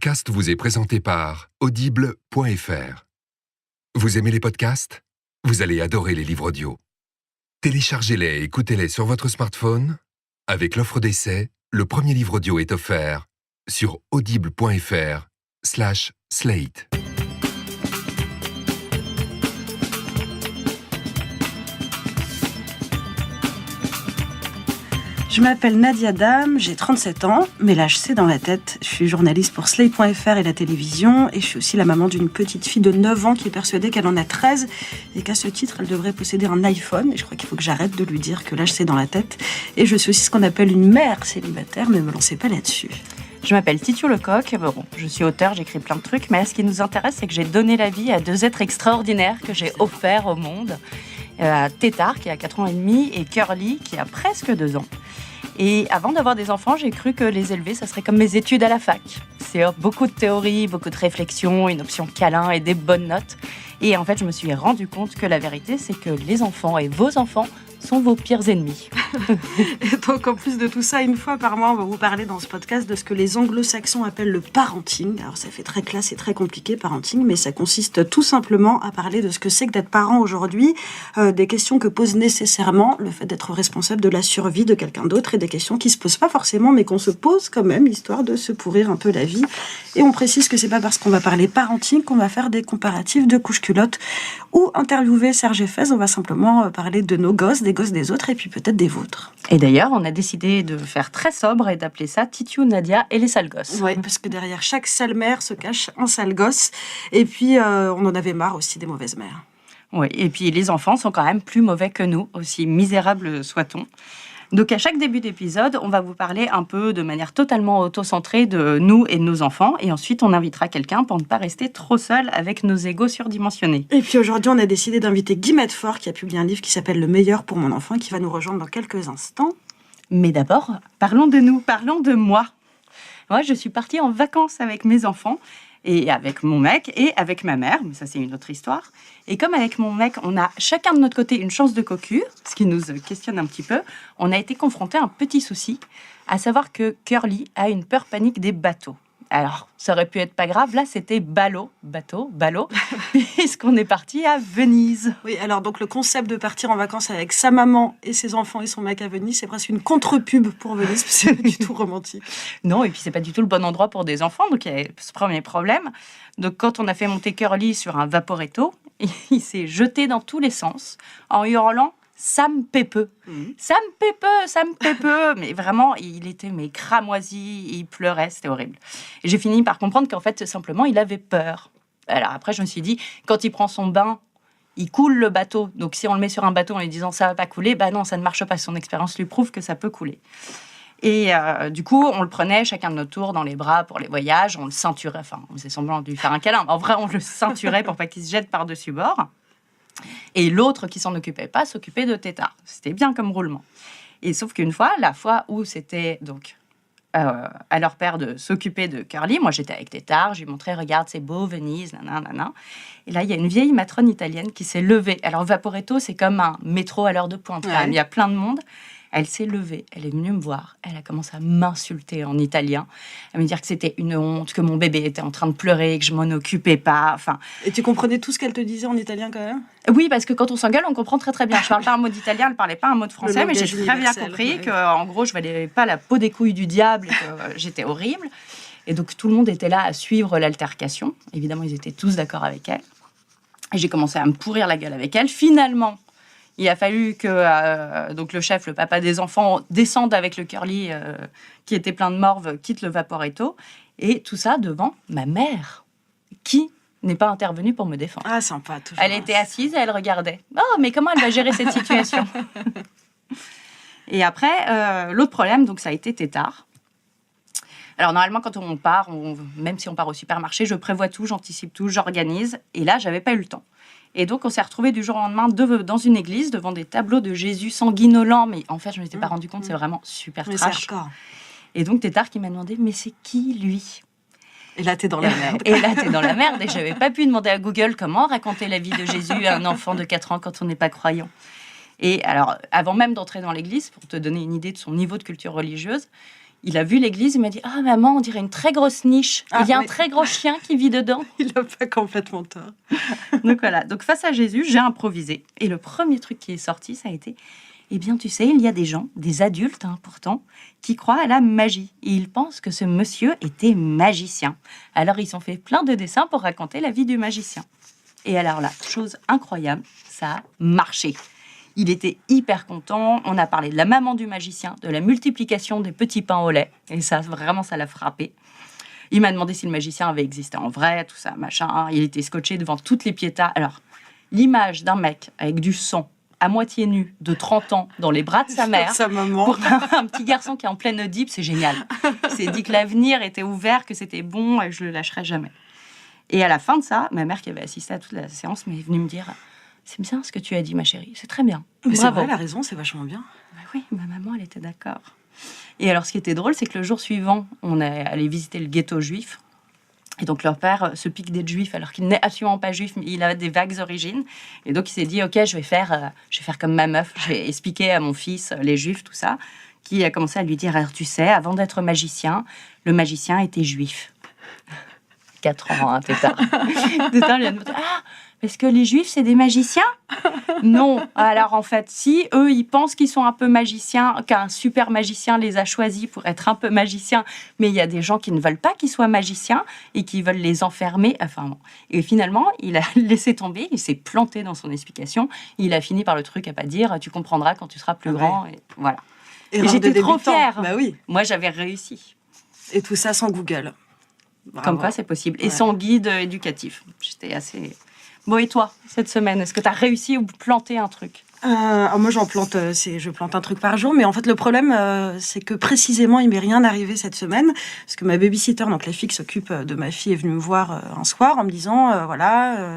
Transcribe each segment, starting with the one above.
podcast vous est présenté par Audible.fr. Vous aimez les podcasts ? Vous allez adorer les livres audio. Téléchargez-les et écoutez-les sur votre smartphone. Avec l'offre d'essai, le premier livre audio est offert sur audible.fr/slate. Je m'appelle Nadia Dam, j'ai 37 ans, mais l'âge c'est dans la tête. Je suis journaliste pour Slate.fr et la télévision, et je suis aussi la maman d'une petite fille de 9 ans qui est persuadée qu'elle en a 13, et qu'à ce titre, elle devrait posséder un iPhone. Et je crois qu'il faut que j'arrête de lui dire que l'âge c'est dans la tête. Et je suis aussi ce qu'on appelle une mère célibataire, mais ne me lancez pas là-dessus. Je m'appelle Titu Lecoq, bon, je suis auteure, j'écris plein de trucs, mais là, ce qui nous intéresse, c'est que j'ai donné la vie à 2 êtres extraordinaires que j'ai offerts au monde. Tétard, qui a 4 ans et demi, et Curly, qui a presque 2 ans. Et avant d'avoir des enfants, j'ai cru que les élever, ça serait comme mes études à la fac. C'est beaucoup de théorie, beaucoup de réflexion, une option câlin et des bonnes notes. Et en fait, je me suis rendu compte que la vérité, c'est que les enfants et vos enfants sont vos pires ennemis. Et donc, en plus de tout ça, une fois par mois, on va vous parler dans ce podcast de ce que les anglo-saxons appellent le parenting. Alors, ça fait très classe et très compliqué, parenting, mais ça consiste tout simplement à parler de ce que c'est que d'être parent aujourd'hui, des questions que pose nécessairement le fait d'être responsable de la survie de quelqu'un d'autre, et des questions qui se posent pas forcément, mais qu'on se pose quand même, histoire de se pourrir un peu la vie. Et on précise que c'est pas parce qu'on va parler parenting qu'on va faire des comparatifs de couches-culottes ou interviewer Serge Effès. On va simplement parler de nos gosses, des gosses des autres, et puis peut-être des vôtres. Et d'ailleurs, on a décidé de faire très sobre et d'appeler ça Titu, Nadia et les sales gosses. Oui, parce que derrière chaque sale mère se cache un sale gosse. Et puis, on en avait marre aussi des mauvaises mères. Oui, et puis les enfants sont quand même plus mauvais que nous, aussi misérables soit-on. Donc à chaque début d'épisode, on va vous parler un peu de manière totalement auto-centrée de nous et de nos enfants. Et ensuite, on invitera quelqu'un pour ne pas rester trop seul avec nos égos surdimensionnés. Et puis aujourd'hui, on a décidé d'inviter Guy Medfort, qui a publié un livre qui s'appelle « Le meilleur pour mon enfant », qui va nous rejoindre dans quelques instants. Mais d'abord, parlons de nous, parlons de moi. Moi, je suis partie en vacances avec mes enfants, et avec mon mec, et avec ma mère, mais ça c'est une autre histoire. Et comme avec mon mec, on a chacun de notre côté une chance de cocu, ce qui nous questionne un petit peu, on a été confrontés à un petit souci, à savoir que Curly a une peur panique des bateaux. Alors, ça aurait pu être pas grave, là c'était ballot, puisqu'on est parti à Venise. Oui, alors donc le concept de partir en vacances avec sa maman et ses enfants et son mec à Venise, c'est presque une contre-pub pour Venise, parce que c'est pas du tout romantique. Non, et puis c'est pas du tout le bon endroit pour des enfants, donc il y a ce premier problème. Donc quand on a fait monter Curly sur un vaporetto, il s'est jeté dans tous les sens, en hurlant ça me pépeux. Ça me pépeux. Mais vraiment, il était cramoisi, il pleurait, c'était horrible. Et j'ai fini par comprendre qu'en fait, simplement, il avait peur. Alors après, je me suis dit, quand il prend son bain, il coule le bateau. Donc si on le met sur un bateau en lui disant ça va pas couler, bah non, ça ne marche pas. Son expérience lui prouve que ça peut couler. Et du coup, on le prenait chacun de notre tour dans les bras pour les voyages, on le ceinturait, enfin, on faisait semblant de lui faire un câlin. En vrai, on le ceinturait pour pas qu'il se jette par-dessus bord. Et l'autre qui s'en occupait pas s'occupait de Tétard. C'était bien comme roulement. Et sauf qu'une fois, la fois où c'était donc à leur père de s'occuper de Curly, moi j'étais avec Tétard, je lui montrais, regarde, c'est beau, Venise, nanana. Et là, il y a une vieille matrone italienne qui s'est levée. Alors Vaporetto, c'est comme un métro à l'heure de pointe. Ouais. Il y a plein de monde. Elle s'est levée, elle est venue me voir, elle a commencé à m'insulter en italien, à me dire que c'était une honte, que mon bébé était en train de pleurer, que je m'en occupais pas, enfin... Et tu comprenais tout ce qu'elle te disait en italien quand même ? Oui, parce que quand on s'engueule, on comprend très très bien. Je parle pas un mot d'italien, elle parlait pas un mot de français, mais j'ai très bien compris qu'en gros, je valais pas la peau des couilles du diable, et que j'étais horrible. Et donc tout le monde était là à suivre l'altercation. Évidemment, ils étaient tous d'accord avec elle. Et j'ai commencé à me pourrir la gueule avec elle. Finalement, il a fallu que donc le chef, le papa des enfants, descende avec le Curly qui était plein de morve, quitte le Vaporetto. Et tout ça devant ma mère, qui n'est pas intervenue pour me défendre. Ah, sympa, toujours. Elle était assise et elle regardait. Oh, mais comment elle va gérer cette situation ? Et après, l'autre problème, donc ça a été Tétard. Alors normalement, quand on part, même si on part au supermarché, je prévois tout, j'anticipe tout, j'organise. Et là, j'avais pas eu le temps. Et donc, on s'est retrouvés du jour au lendemain dans une église, devant des tableaux de Jésus sanguinolents. Mais en fait, je ne m'étais pas rendu compte, c'est vraiment super trash. Et donc, Tétard qui m'a demandé, mais c'est qui, lui ? Et là, t'es dans la merde. Et je n'avais pas pu demander à Google comment raconter la vie de Jésus à un enfant de 4 ans quand on n'est pas croyant. Et alors, avant même d'entrer dans l'église, pour te donner une idée de son niveau de culture religieuse, Il a vu l'église, il m'a dit « Ah maman, on dirait une très grosse niche. Il y a un très gros chien qui vit dedans. » Il n'a pas complètement tort. Donc voilà, donc face à Jésus, j'ai improvisé. Et le premier truc qui est sorti, ça a été « Eh bien, tu sais, il y a des gens, des adultes pourtant, qui croient à la magie. Et ils pensent que ce monsieur était magicien. Alors, ils ont fait plein de dessins pour raconter la vie du magicien. » Et alors là, chose incroyable, ça a marché. Il était hyper content. On a parlé de la maman du magicien, de la multiplication des petits pains au lait. Et ça, vraiment, ça l'a frappé. Il m'a demandé si le magicien avait existé en vrai, tout ça, machin. Il était scotché devant toutes les piétas. Alors, l'image d'un mec avec du sang, à moitié nu, de 30 ans, dans les bras de sa mère, sa maman. Pour un petit garçon qui est en pleine Oedipe, c'est génial. Il s'est dit que l'avenir était ouvert, que c'était bon, et je le lâcherai jamais. Et à la fin de ça, ma mère qui avait assisté à toute la séance m'est venue me dire « C'est bien ce que tu as dit, ma chérie, c'est très bien. Mais c'est Bravo. » vrai, elle a raison, c'est vachement bien. Ben oui, ma maman, elle était d'accord. Et alors, ce qui était drôle, c'est que le jour suivant, on est allé visiter le ghetto juif. Et donc, leur père se pique d'être juif, alors qu'il n'est absolument pas juif, mais il a des vagues origines. Et donc, il s'est dit, OK, je vais faire comme ma meuf. Je vais expliquer à mon fils les juifs, tout ça. Qui a commencé à lui dire, alors, tu sais, avant d'être magicien, le magicien était juif. 4 ans, Tétard. Tétard, il a dit, ah, est-ce que les juifs, c'est des magiciens? Non. Alors, en fait, si eux, ils pensent qu'ils sont un peu magiciens, qu'un super magicien les a choisis pour être un peu magiciens, mais il y a des gens qui ne veulent pas qu'ils soient magiciens et qui veulent les enfermer. Enfin, bon. Et finalement, il a laissé tomber, il s'est planté dans son explication. Il a fini par le truc à pas dire, tu comprendras quand tu seras plus grand. Et voilà. Et j'étais trop fière. Bah oui. Moi, j'avais réussi. Et tout ça sans Google. Bravo. Comme quoi, c'est possible. Et sans guide éducatif. J'étais assez... Bon, et toi, cette semaine, est-ce que tu as réussi ou planté un truc? Moi, je plante un truc par jour, mais en fait, le problème, c'est que précisément, il m'est rien arrivé cette semaine, parce que ma babysitter, donc la fille qui s'occupe de ma fille, est venue me voir un soir en me disant,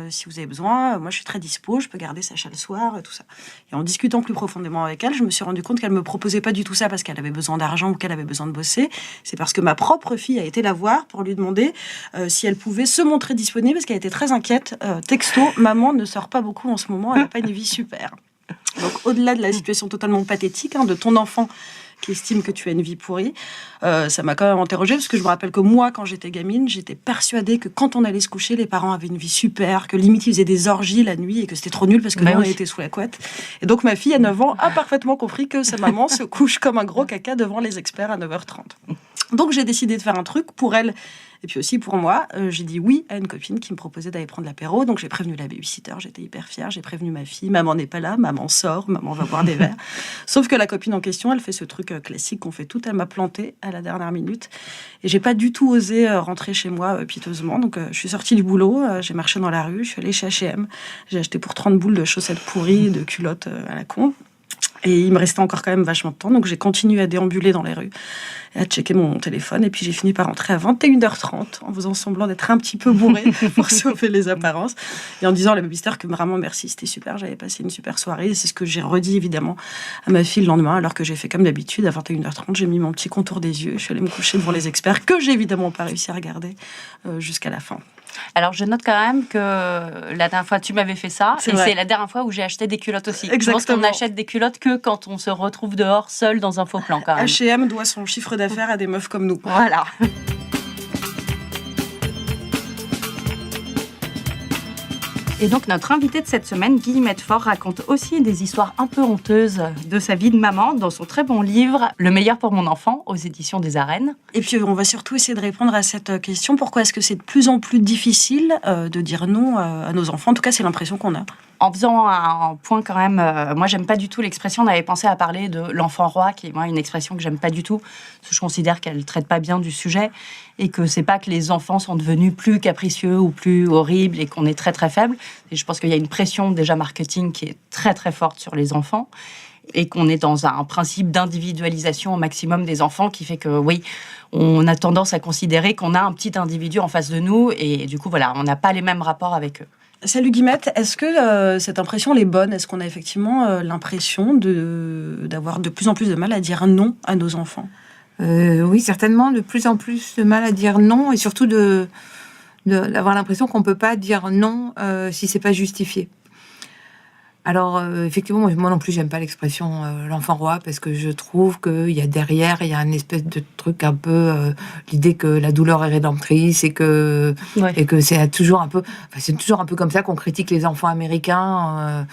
si vous avez besoin, moi, je suis très dispo, je peux garder Sacha le soir, tout ça. Et en discutant plus profondément avec elle, je me suis rendu compte qu'elle me proposait pas du tout ça parce qu'elle avait besoin d'argent ou qu'elle avait besoin de bosser. C'est parce que ma propre fille a été la voir pour lui demander si elle pouvait se montrer disponible, parce qu'elle était très inquiète. Texto, maman ne sort pas beaucoup en ce moment, elle n'a pas une vie super. Donc, au-delà de la situation totalement pathétique de ton enfant qui estime que tu as une vie pourrie, ça m'a quand même interrogée, parce que je me rappelle que moi, quand j'étais gamine, j'étais persuadée que quand on allait se coucher, les parents avaient une vie super, que limite ils faisaient des orgies la nuit et que c'était trop nul parce que nous, on était sous la couette. Et donc, ma fille, à 9 ans, a parfaitement compris que sa maman se couche comme un gros caca devant les experts à 9h30. Donc, j'ai décidé de faire un truc pour elle. Et puis aussi pour moi, j'ai dit oui à une copine qui me proposait d'aller prendre l'apéro. Donc j'ai prévenu la babysitter, j'étais hyper fière. J'ai prévenu ma fille, maman n'est pas là, maman sort, maman va boire des verres. Sauf que la copine en question, elle fait ce truc classique qu'on fait toutes. Elle m'a plantée à la dernière minute. Et j'ai pas du tout osé rentrer chez moi piteusement. Donc je suis sortie du boulot, j'ai marché dans la rue, je suis allée chez H&M. J'ai acheté pour 30 boules de chaussettes pourries, de culottes à la con. Et il me restait encore quand même vachement de temps, donc j'ai continué à déambuler dans les rues et à checker mon téléphone. Et puis j'ai fini par rentrer à 21h30 en faisant semblant d'être un petit peu bourrée pour sauver les apparences. Et en disant à la babysitter que vraiment merci, c'était super, j'avais passé une super soirée. Et c'est ce que j'ai redit évidemment à ma fille le lendemain, alors que j'ai fait comme d'habitude. À 21h30, j'ai mis mon petit contour des yeux, je suis allée me coucher devant les experts, que j'ai évidemment pas réussi à regarder jusqu'à la fin. Alors, je note quand même que la dernière fois, tu m'avais fait ça. C'est la dernière fois où j'ai acheté des culottes aussi. Exactement. Je pense qu'on n'achète des culottes que quand on se retrouve dehors, seul, dans un faux plan, quand même. H&M doit son chiffre d'affaires à des meufs comme nous. Voilà. Et donc, notre invitée de cette semaine, Guillemette Faure, raconte aussi des histoires un peu honteuses de sa vie de maman dans son très bon livre « Le meilleur pour mon enfant » aux éditions des Arènes. Et puis, on va surtout essayer de répondre à cette question. Pourquoi est-ce que c'est de plus en plus difficile de dire non à nos enfants? En tout cas, c'est l'impression qu'on a. En faisant un point quand même, moi j'aime pas du tout l'expression, on avait pensé à parler de l'enfant roi, qui est moi une expression que j'aime pas du tout, parce que je considère qu'elle traite pas bien du sujet, et que c'est pas que les enfants sont devenus plus capricieux ou plus horribles et qu'on est très très faible. Et je pense qu'il y a une pression déjà marketing qui est très très forte sur les enfants, et qu'on est dans un principe d'individualisation au maximum des enfants qui fait que oui, on a tendance à considérer qu'on a un petit individu en face de nous, et du coup voilà, on n'a pas les mêmes rapports avec eux. Salut Guillemette, est-ce que cette impression elle est bonne? Est-ce qu'on a effectivement l'impression d'avoir de plus en plus de mal à dire non à nos enfants? Oui, certainement, de plus en plus de mal à dire non, et surtout d'avoir l'impression qu'on ne peut pas dire non si c'est pas justifié. Alors, effectivement, moi non plus, j'aime pas l'expression l'enfant roi, parce que je trouve qu'il y a derrière, il y a un espèce de truc un peu, l'idée que la douleur est rédemptrice et que c'est toujours un peu comme ça qu'on critique les enfants américains,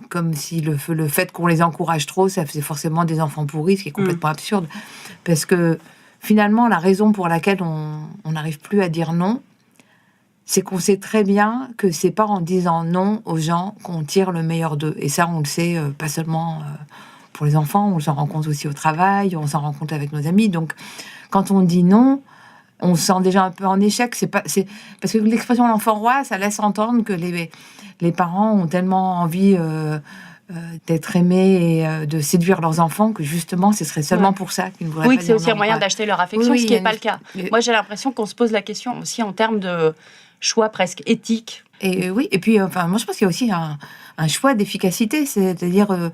comme si le fait qu'on les encourage trop, ça faisait forcément des enfants pourris, ce qui est complètement absurde. Parce que finalement, la raison pour laquelle on n'arrive plus à dire non, c'est qu'on sait très bien que c'est pas en disant non aux gens qu'on tire le meilleur d'eux. Et ça, on le sait pas seulement pour les enfants, on s'en rend compte aussi au travail, on s'en rend compte avec nos amis. Donc, quand on dit non, on se sent déjà un peu en échec. C'est parce que l'expression l'enfant roi, ça laisse entendre que les parents ont tellement envie d'être aimés et de séduire leurs enfants que justement, ce serait seulement pour ça qu'ils ne voudraient pas que c'est aussi un moyen d'acheter leur affection, ce qui n'est pas le cas. Moi, j'ai l'impression qu'on se pose la question aussi en termes de choix presque éthiques. Et oui, et puis, moi, je pense qu'il y a aussi un choix d'efficacité, c'est-à-dire,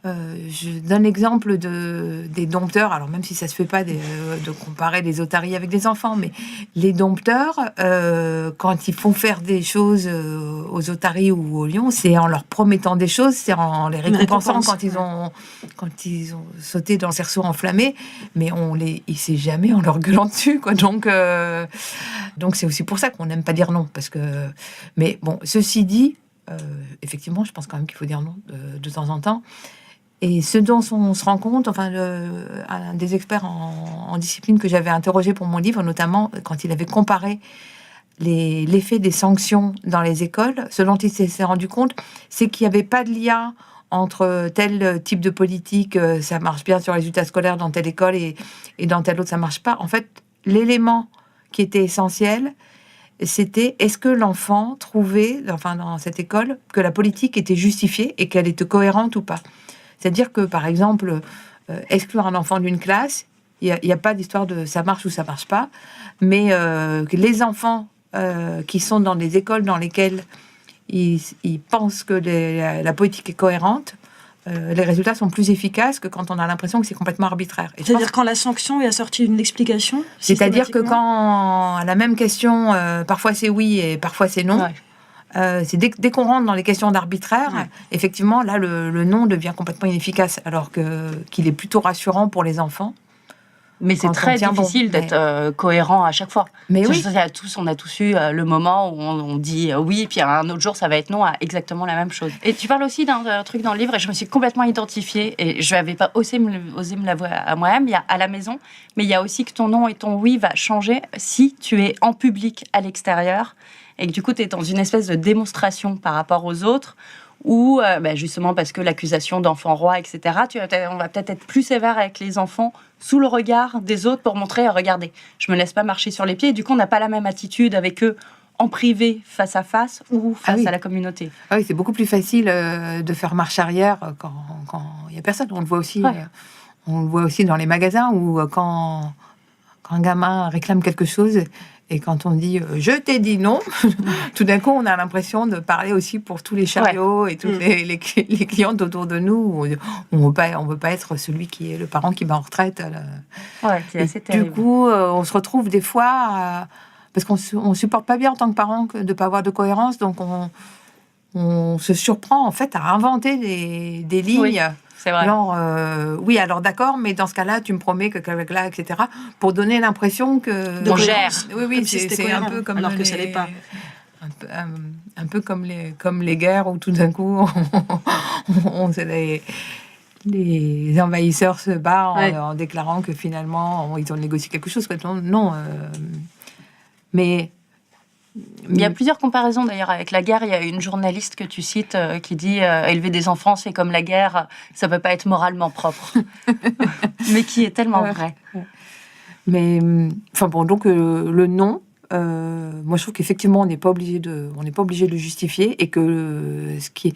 je donne l'exemple des dompteurs, alors même si ça se fait pas de comparer les otaries avec des enfants, mais les dompteurs, quand ils font faire des choses aux otaries ou aux lions, c'est en leur promettant des choses, c'est en les récompensant quand ils ont sauté dans le cerceau enflammé, mais c'est jamais en leur gueulant dessus, quoi. Donc c'est aussi pour ça qu'on n'aime pas dire non, parce que, mais bon, ceci dit, effectivement, je pense quand même qu'il faut dire non de temps en temps. Et ce dont on se rend compte, enfin, un des experts en discipline que j'avais interrogé pour mon livre, notamment quand il avait comparé l'effet des sanctions dans les écoles, ce dont il s'est rendu compte, c'est qu'il n'y avait pas de lien entre tel type de politique, ça marche bien sur les résultats scolaires dans telle école et dans telle autre, ça marche pas. En fait, l'élément qui était essentiel, c'était est-ce que l'enfant trouvait, enfin, dans cette école, que la politique était justifiée et qu'elle était cohérente ou pas. C'est-à-dire que, par exemple, exclure un enfant d'une classe, il n'y a pas d'histoire de ça marche ou ça marche pas, mais que les enfants qui sont dans des écoles dans lesquelles ils pensent que la politique est cohérente, les résultats sont plus efficaces que quand on a l'impression que c'est complètement arbitraire. C'est-à-dire quand la sanction est assortie d'une explication. C'est-à-dire que quand à la même question, parfois c'est oui et parfois c'est non. Ouais. C'est dès qu'on rentre dans les questions d'arbitraire, effectivement, là, le non devient complètement inefficace, alors qu'il est plutôt rassurant pour les enfants. Mais c'est très difficile d'être cohérent à chaque fois. Mais oui. On a tous eu le moment où on dit oui, puis un autre jour, ça va être non à exactement la même chose. Et tu parles aussi d'un truc dans le livre, et je me suis complètement identifiée, et je n'avais pas osé me l'avouer à moi-même. Il y a à la maison, mais il y a aussi que ton non et ton oui va changer si tu es en public à l'extérieur, et que du coup, tu es dans une espèce de démonstration par rapport aux autres, ou justement parce que l'accusation d'enfant roi, etc., on va peut-être être plus sévère avec les enfants sous le regard des autres pour montrer, regardez, je me laisse pas marcher sur les pieds, et du coup, on n'a pas la même attitude avec eux en privé, face à face, ou face à la communauté. Ah oui, c'est beaucoup plus facile de faire marche arrière quand il y a personne. On le voit aussi, on le voit aussi dans les magasins, ou quand un gamin réclame quelque chose. Et quand on dit « je t'ai dit non », tout d'un coup, on a l'impression de parler aussi pour tous les chariots et tous les clients autour de nous. On veut pas être celui qui est le parent qui va en retraite. C'est assez terrible. Du coup, on se retrouve des fois... parce qu'on supporte pas bien en tant que parent de ne pas avoir de cohérence. Donc, on se surprend en fait à inventer des lignes... Oui. C'est vrai. Genre, oui, alors d'accord, mais dans ce cas-là, tu me promets que là, etc. Pour donner l'impression que... On gère. Oui, c'est un peu comme... Alors que ça l'est pas. Un peu comme les guerres où tout d'un coup, les envahisseurs se battent en déclarant que finalement, ils ont négocié quelque chose. Non, mais... Il y a plusieurs comparaisons d'ailleurs avec la guerre. Il y a une journaliste que tu cites qui dit élever des enfants, c'est comme la guerre, ça peut pas être moralement propre. Mais qui est tellement vrai. Mais enfin bon, donc le non, moi je trouve qu'effectivement on n'est pas obligé de le justifier, et que ce qui est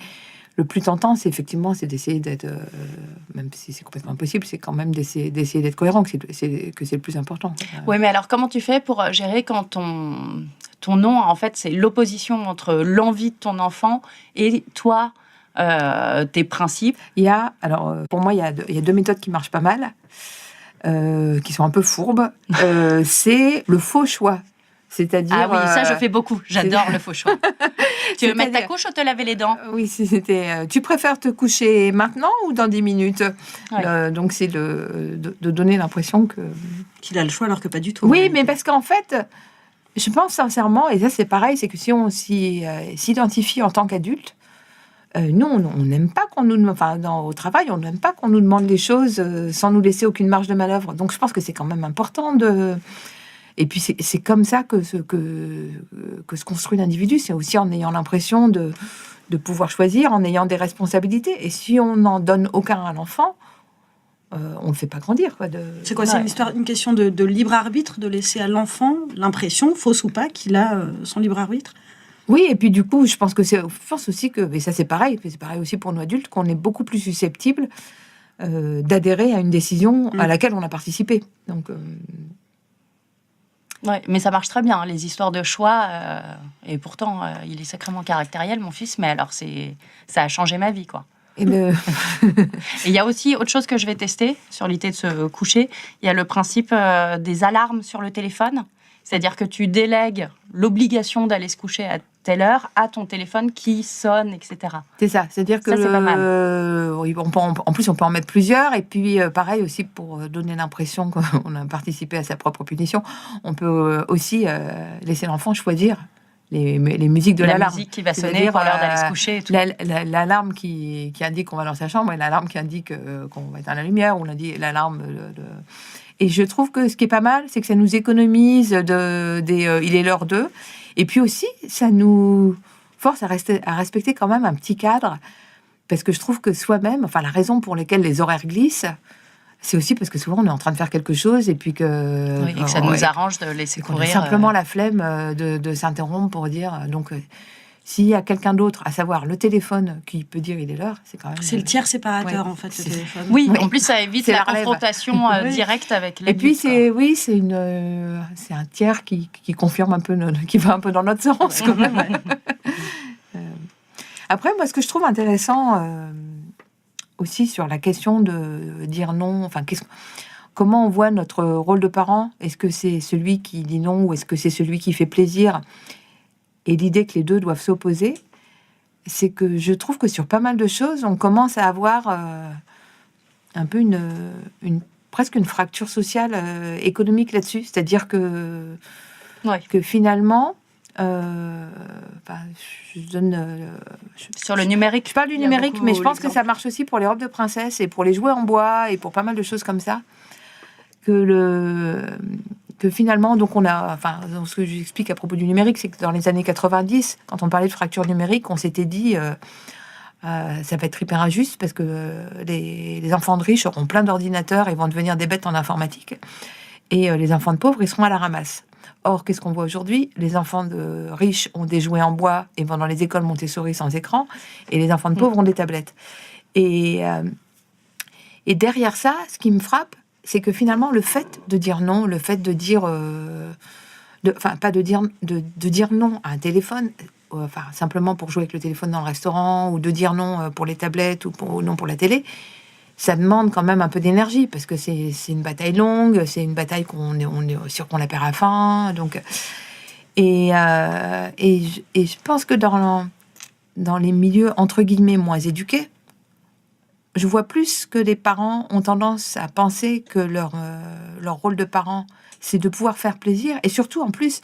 le plus tentant, c'est d'essayer d'être, même si c'est complètement impossible, c'est quand même d'essayer d'être cohérent, que c'est le plus important. Oui, mais alors comment tu fais pour gérer quand ton non, en fait, c'est l'opposition entre l'envie de ton enfant et toi, tes principes? Pour moi, il y a deux méthodes qui marchent pas mal, qui sont un peu fourbes. C'est le faux choix C'est-à-dire... Ah oui, ça je fais beaucoup. J'adore le faux choix. Tu veux mettre ta C'est-à-dire- couche ou te laver les dents? Oui, c'était... tu préfères te coucher maintenant ou dans 10 minutes? Ouais. Donc, c'est de donner l'impression que... Qu'il a le choix alors que pas du tout. Oui, mais parce qu'en fait, je pense sincèrement, et ça c'est pareil, c'est que si on s'identifie en tant qu'adulte, nous, on n'aime pas qu'on nous... Enfin, au travail, on n'aime pas qu'on nous demande des choses sans nous laisser aucune marge de manœuvre. Donc, je pense que c'est quand même important de... Et puis, c'est comme ça que se construit l'individu. C'est aussi en ayant l'impression de pouvoir choisir, en ayant des responsabilités. Et si on n'en donne aucun à l'enfant, on ne le fait pas grandir. Quoi, C'est quoi? C'est une question de libre arbitre, de laisser à l'enfant l'impression, fausse ou pas, qu'il a son libre arbitre? Oui, et puis du coup, je pense aussi que, et ça c'est pareil aussi pour nous adultes, qu'on est beaucoup plus susceptible d'adhérer à une décision à laquelle on a participé. Donc, Ouais, mais ça marche très bien, les histoires de choix. Et pourtant, il est sacrément caractériel, mon fils. Mais alors, ça a changé ma vie, quoi. et Et il y a aussi autre chose que je vais tester sur l'idée de se coucher. Il y a le principe des alarmes sur le téléphone. C'est-à-dire que tu délègues l'obligation d'aller se coucher à telle heure à ton téléphone qui sonne, etc. c'est ça, c'est-à-dire que Ça, c'est pas mal. oui, en plus on peut en mettre plusieurs, et puis pareil aussi pour donner l'impression qu'on a participé à sa propre punition, on peut aussi laisser l'enfant choisir les musiques de La l'alarme. musique qui va sonner C'est-à-dire, pour l'heure d'aller se coucher et tout. L'alarme qui indique qu'on va dans sa chambre, et l'alarme qui indique qu'on va éteindre la lumière, ou l'alarme Et je trouve que ce qui est pas mal, c'est que ça nous économise il est l'heure d'eux. Et puis aussi, ça nous force à respecter quand même un petit cadre. Parce que je trouve que soi-même, enfin, la raison pour laquelle les horaires glissent, c'est aussi parce que souvent on est en train de faire quelque chose et puis que... Oui, et que ça nous arrange de laisser qu'on a courir. simplement la flemme de s'interrompre pour dire... Donc, s'il y a quelqu'un d'autre, à savoir le téléphone, qui peut dire il est l'heure, c'est quand même... C'est le tiers séparateur, Ouais, en fait, le c'est- téléphone. Oui, Oui. en plus, ça évite C'est la la relève. confrontation Oui. directe avec les Et puis c'est un tiers qui confirme un peu, qui va un peu dans notre sens quand même. Après, moi, ce que je trouve intéressant aussi sur la question de dire non, enfin, comment on voit notre rôle de parent? Est-ce que c'est celui qui dit non ou est-ce que c'est celui qui fait plaisir? Et l'idée que les deux doivent s'opposer, c'est que je trouve que sur pas mal de choses, on commence à avoir un peu presque une fracture sociale, économique là-dessus. C'est-à-dire que finalement, je donne... sur le numérique. Je parle du Il y a numérique, beaucoup mais je pense que l'exemple. ça marche aussi pour les robes de princesse et pour les jouets en bois et pour pas mal de choses comme ça. Que finalement, donc ce que j'explique à propos du numérique, c'est que dans les années 90, quand on parlait de fracture numérique, on s'était dit... ça va être hyper injuste parce que les enfants de riches auront plein d'ordinateurs et vont devenir des bêtes en informatique. Et les enfants de pauvres, ils seront à la ramasse. Or, qu'est-ce qu'on voit aujourd'hui? Les enfants de riches ont des jouets en bois et vont dans les écoles Montessori sans écran. Et les enfants de pauvres ont des tablettes. Et derrière ça, ce qui me frappe, c'est que finalement, le fait de dire non, le fait de dire... de dire non à un téléphone... simplement pour jouer avec le téléphone dans le restaurant, ou de dire non pour les tablettes, ou non pour la télé, ça demande quand même un peu d'énergie, parce que c'est une bataille longue, c'est une bataille on est sûr qu'on la perd à la fin. Donc, et je pense que dans les milieux, entre guillemets, moins éduqués, je vois plus que les parents ont tendance à penser que leur rôle de parent, c'est de pouvoir faire plaisir, et surtout, en plus,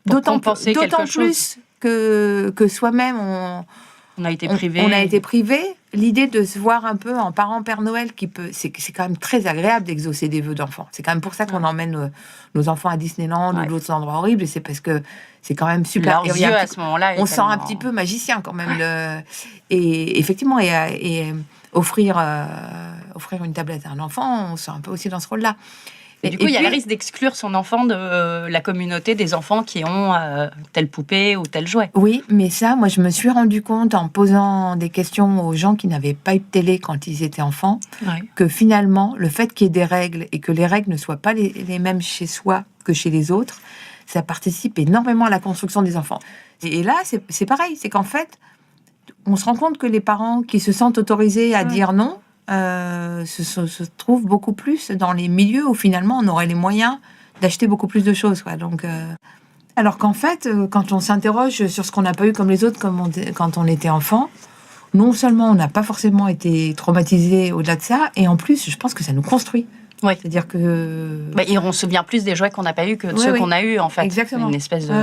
d'autant plus que soi-même, on a été privé. On a été privé. L'idée de se voir un peu en parent Père Noël, c'est quand même très agréable d'exaucer des vœux d'enfants. C'est quand même pour ça qu'on emmène nos enfants à Disneyland ou d'autres endroits horribles. C'est parce que c'est quand même super. Leurs yeux à ce moment-là. On sent un petit peu magicien quand même. Et effectivement, et offrir une tablette à un enfant, on se sent un peu aussi dans ce rôle-là. Et du coup, il y a le risque d'exclure son enfant de la communauté des enfants qui ont telle poupée ou tel jouet. Oui, mais ça, moi, je me suis rendu compte en posant des questions aux gens qui n'avaient pas eu de télé quand ils étaient enfants, que finalement, le fait qu'il y ait des règles et que les règles ne soient pas les mêmes chez soi que chez les autres, ça participe énormément à la construction des enfants. Et là, c'est pareil, c'est qu'en fait, on se rend compte que les parents qui se sentent autorisés à dire non, se trouve beaucoup plus dans les milieux où finalement on aurait les moyens d'acheter beaucoup plus de choses, quoi. Donc Alors qu'en fait, quand on s'interroge sur ce qu'on n'a pas eu comme les autres quand on était enfant, non seulement on n'a pas forcément été traumatisé au-delà de ça, et en plus, je pense que ça nous construit. Oui. C'est-à-dire que... Et on se souvient plus des jouets qu'on n'a pas eu que de ceux qu'on a eu, en fait. Exactement. Une espèce de...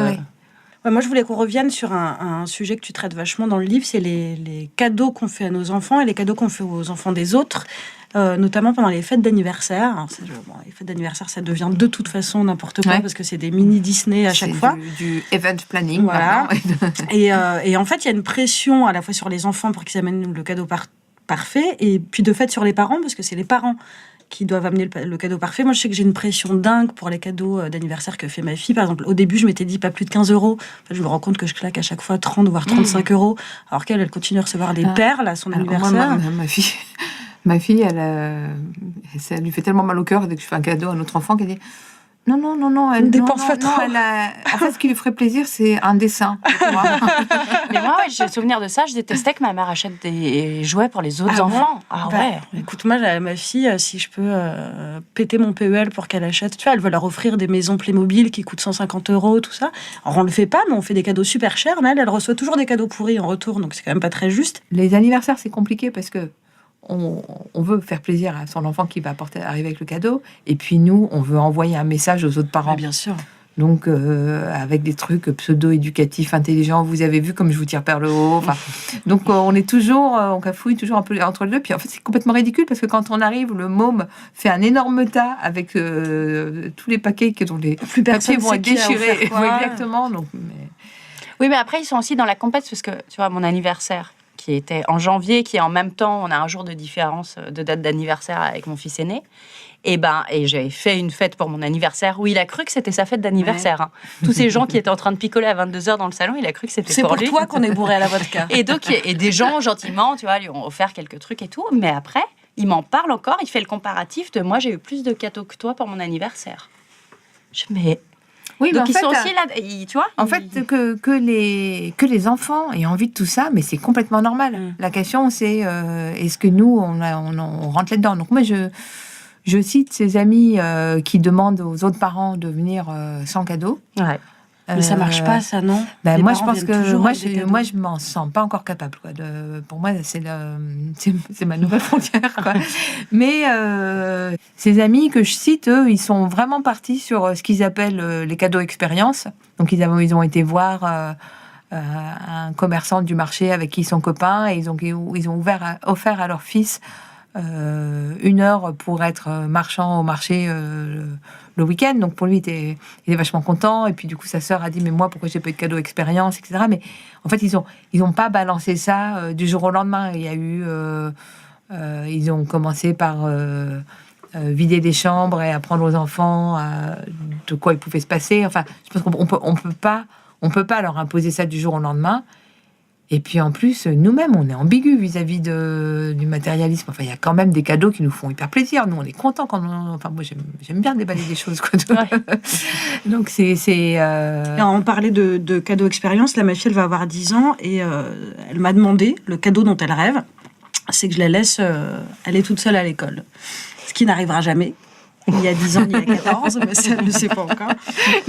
Ouais, moi, je voulais qu'on revienne sur un sujet que tu traites vachement dans le livre, c'est les cadeaux qu'on fait à nos enfants et les cadeaux qu'on fait aux enfants des autres, notamment pendant les fêtes d'anniversaire. Alors, les fêtes d'anniversaire, ça devient de toute façon n'importe quoi, parce que c'est des mini Disney à chaque fois. Du event planning, voilà. Et en fait, il y a une pression à la fois sur les enfants pour qu'ils amènent le cadeau parfait, et puis de fait sur les parents, parce que c'est les parents qui doivent amener le cadeau parfait. Moi, je sais que j'ai une pression dingue pour les cadeaux d'anniversaire que fait ma fille. Par exemple, au début, je m'étais dit pas plus de 15 euros. Enfin, je me rends compte que je claque à chaque fois 30, voire 35 euros. Alors qu'elle, elle continue à recevoir des perles à son anniversaire. Ma fille, ça lui fait tellement mal au cœur dès que je fais un cadeau à un autre enfant qu'elle dit... Non, elle ne dépense pas trop. En fait, ce qui lui ferait plaisir, c'est un dessin. Mais moi, j'ai souvenir de ça. Je détestais que ma mère achète des jouets pour les autres enfants. Écoute, moi, ma fille, si je peux péter mon PEL pour qu'elle achète, tu vois, elle veut leur offrir des maisons Playmobil qui coûtent 150 euros, tout ça. Alors, on le fait pas, mais on fait des cadeaux super chers. Mais elle reçoit toujours des cadeaux pourris en retour, donc c'est quand même pas très juste. Les anniversaires, c'est compliqué parce que on veut faire plaisir à son enfant qui va arriver avec le cadeau, et puis nous, on veut envoyer un message aux autres parents. Mais bien sûr. Donc, avec des trucs pseudo-éducatifs, intelligents, vous avez vu comme je vous tire vers le haut. Donc, on cafouille toujours un peu entre les deux. Puis en fait, c'est complètement ridicule parce que quand on arrive, le môme fait un énorme tas avec tous les paquets dont les papiers vont être déchirés. Exactement. Donc, Oui, mais après, ils sont aussi dans la compète parce que, tu vois, mon anniversaire, qui était en janvier, qui est en même temps, on a un jour de différence de date d'anniversaire avec mon fils aîné. Et j'avais fait une fête pour mon anniversaire où il a cru que c'était sa fête d'anniversaire. Hein. Tous ces gens qui étaient en train de picoler à 22h dans le salon, il a cru que c'était pour lui. C'est pour toi qu'on est bourré à la vodka. Et donc, des gens, gentiment, tu vois, lui ont offert quelques trucs et tout. Mais après, il m'en parle encore, il fait le comparatif de moi, j'ai eu plus de cadeaux que toi pour mon anniversaire. Oui, donc mais ils sont aussi là, tu vois. En fait, que les enfants aient envie de tout ça, mais c'est complètement normal. La question, c'est est-ce que nous, on rentre là-dedans. Donc moi, je cite ces amis qui demandent aux autres parents de venir sans cadeau. Ouais. Mais ça marche pas, ça, non? Moi, je pense que moi, je m'en sens pas encore capable. Quoi. Pour moi, c'est ma nouvelle frontière. Quoi. Mais ces amis que je cite, eux, ils sont vraiment partis sur ce qu'ils appellent les cadeaux expérience. Donc, ils ont été voir un commerçant du marché avec qui ils sont copains et ils ont offert à leur fils 1 heure pour être marchand au marché le week-end. Donc pour lui, il était vachement content. Et puis du coup, sa sœur a dit, mais moi, pourquoi j'ai pas eu de cadeau expérience, etc. Mais en fait, ils ont pas balancé ça du jour au lendemain. Il y a eu... ils ont commencé par vider des chambres et apprendre aux enfants de quoi il pouvait se passer. Enfin, je pense qu'on peut pas leur imposer ça du jour au lendemain. Et puis en plus, nous-mêmes, on est ambigus vis-à-vis du matérialisme. Enfin, il y a quand même des cadeaux qui nous font hyper plaisir. Nous, on est contents quand Enfin, moi, j'aime bien déballer des choses. Quoi. Donc, On parlait de cadeaux expérience. Là, ma fille, elle va avoir 10 ans et elle m'a demandé le cadeau dont elle rêve. C'est que je la laisse aller toute seule à l'école. Ce qui n'arrivera jamais. Il y a 10 ans, il y a 14, mais ça, elle ne le sait pas encore.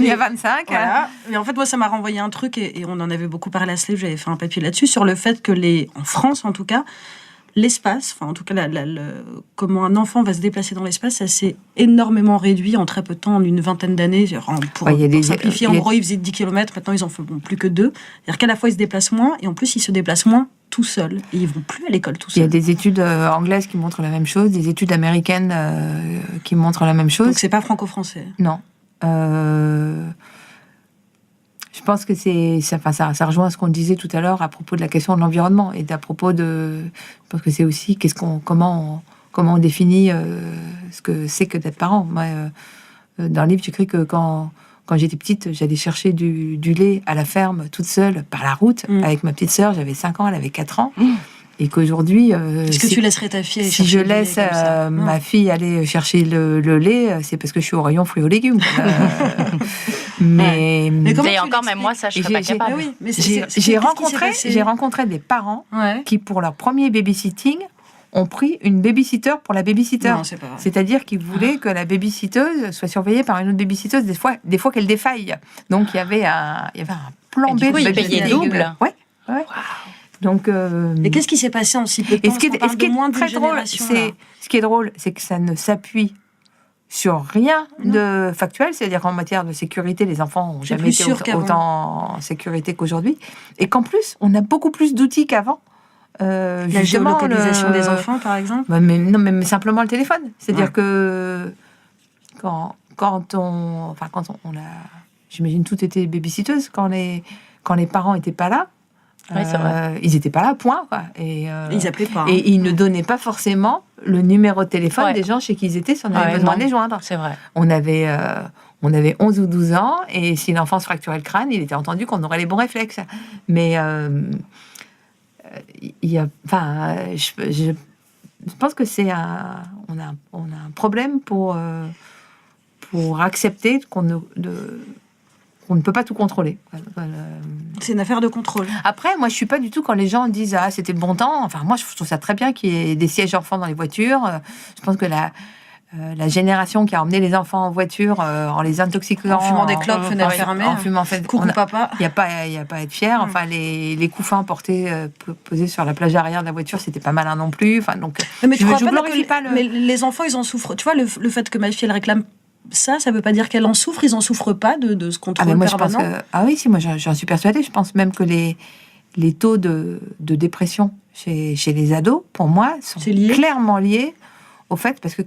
Il y a 25. Voilà. Mais en fait, moi, ça m'a renvoyé un truc, et on en avait beaucoup parlé à Slave, j'avais fait un papier là-dessus, sur le fait que en France, en tout cas, l'espace, enfin, en tout cas, comment un enfant va se déplacer dans l'espace, ça s'est énormément réduit en très peu de temps, en une vingtaine d'années. Pour simplifier, en gros, ils faisaient 10 km, maintenant, ils en font plus que 2. C'est-à-dire qu'à la fois, ils se déplacent moins, et en plus, ils se déplacent moins tout seuls. Et ils vont plus à l'école tout seuls. Il y a des études anglaises qui montrent la même chose, des études américaines qui montrent la même chose. Donc c'est pas franco-français. Non. Je pense que ça rejoint ce qu'on disait tout à l'heure à propos de la question de l'environnement et à propos je pense que c'est aussi comment on définit ce que c'est que d'être parent. Moi, dans le livre, j'écris que quand j'étais petite, j'allais chercher du lait à la ferme toute seule par la route avec ma petite sœur. J'avais 5 ans, elle avait 4 ans. Et qu'aujourd'hui... Est-ce que tu laisserais ta fille aller chercher le lait? Si je laisse ma fille aller chercher le lait, c'est parce que je suis au rayon fruits et légumes. Mais encore, même moi, ça, je serais pas capable. J'ai rencontré des parents qui, pour leur premier babysitting, ont pris une babysitter pour la babysitter. Non, c'est pas vrai. C'est-à-dire qu'ils voulaient que la babysitteuse soit surveillée par une autre babysitteuse, des fois qu'elle défaille. Donc il y avait un plan B du coup, de ils babysitting. payaient double. Ouais. Donc, Et qu'est-ce qui s'est passé en si peu de temps? et ce qui est moins d'une très drôle, génération, là. ce qui est drôle, c'est que ça ne s'appuie sur rien de factuel, c'est-à-dire qu'en matière de sécurité, les enfants n'ont jamais plus été sûr qu'avant. autant en sécurité qu'aujourd'hui, et qu'en plus, on a beaucoup plus d'outils qu'avant. La Justement, géolocalisation des enfants, par exemple. Bah, mais simplement le téléphone. C'est-à-dire que quand on a, j'imagine tout était babysitteuse quand les parents n'étaient pas là. Oui, c'est vrai. Ils n'étaient pas là, point. Quoi. Ils appelaient pas. Et ils ne donnaient pas forcément le numéro de téléphone Ouais. des gens chez qui ils étaient si on avait besoin de les joindre. C'est vrai. On avait 11 ou 12 ans, et si l'enfant se fracturait le crâne, il était entendu qu'on aurait les bons réflexes. Mais je pense que on a un problème pour accepter qu'on ne peut pas tout contrôler. C'est une affaire de contrôle. Après, moi, je suis pas du tout quand les gens disent « Ah, c'était le bon temps ». Enfin, moi, je trouve ça très bien qu'il y ait des sièges enfants dans les voitures. Je pense que la génération qui a emmené les enfants en voiture en les intoxiquant... En fumant des clopes, fenêtre fermée. En fumant... Coucou papa. Il n'y a pas à être fier. Enfin, les couffins posés sur la plage arrière de la voiture, c'était pas malin non plus. Enfin, donc, Mais tu crois glorifie pas mais les enfants, ils en souffrent. Tu vois, le fait que ma fille, elle réclame ça veut pas dire qu'elle en souffre. Ils en souffrent pas de ce contrôle moi, permanent. Oui, si, moi, j'en suis persuadée. Je pense même que les taux de dépression chez les ados, pour moi, sont clairement liés au fait, parce que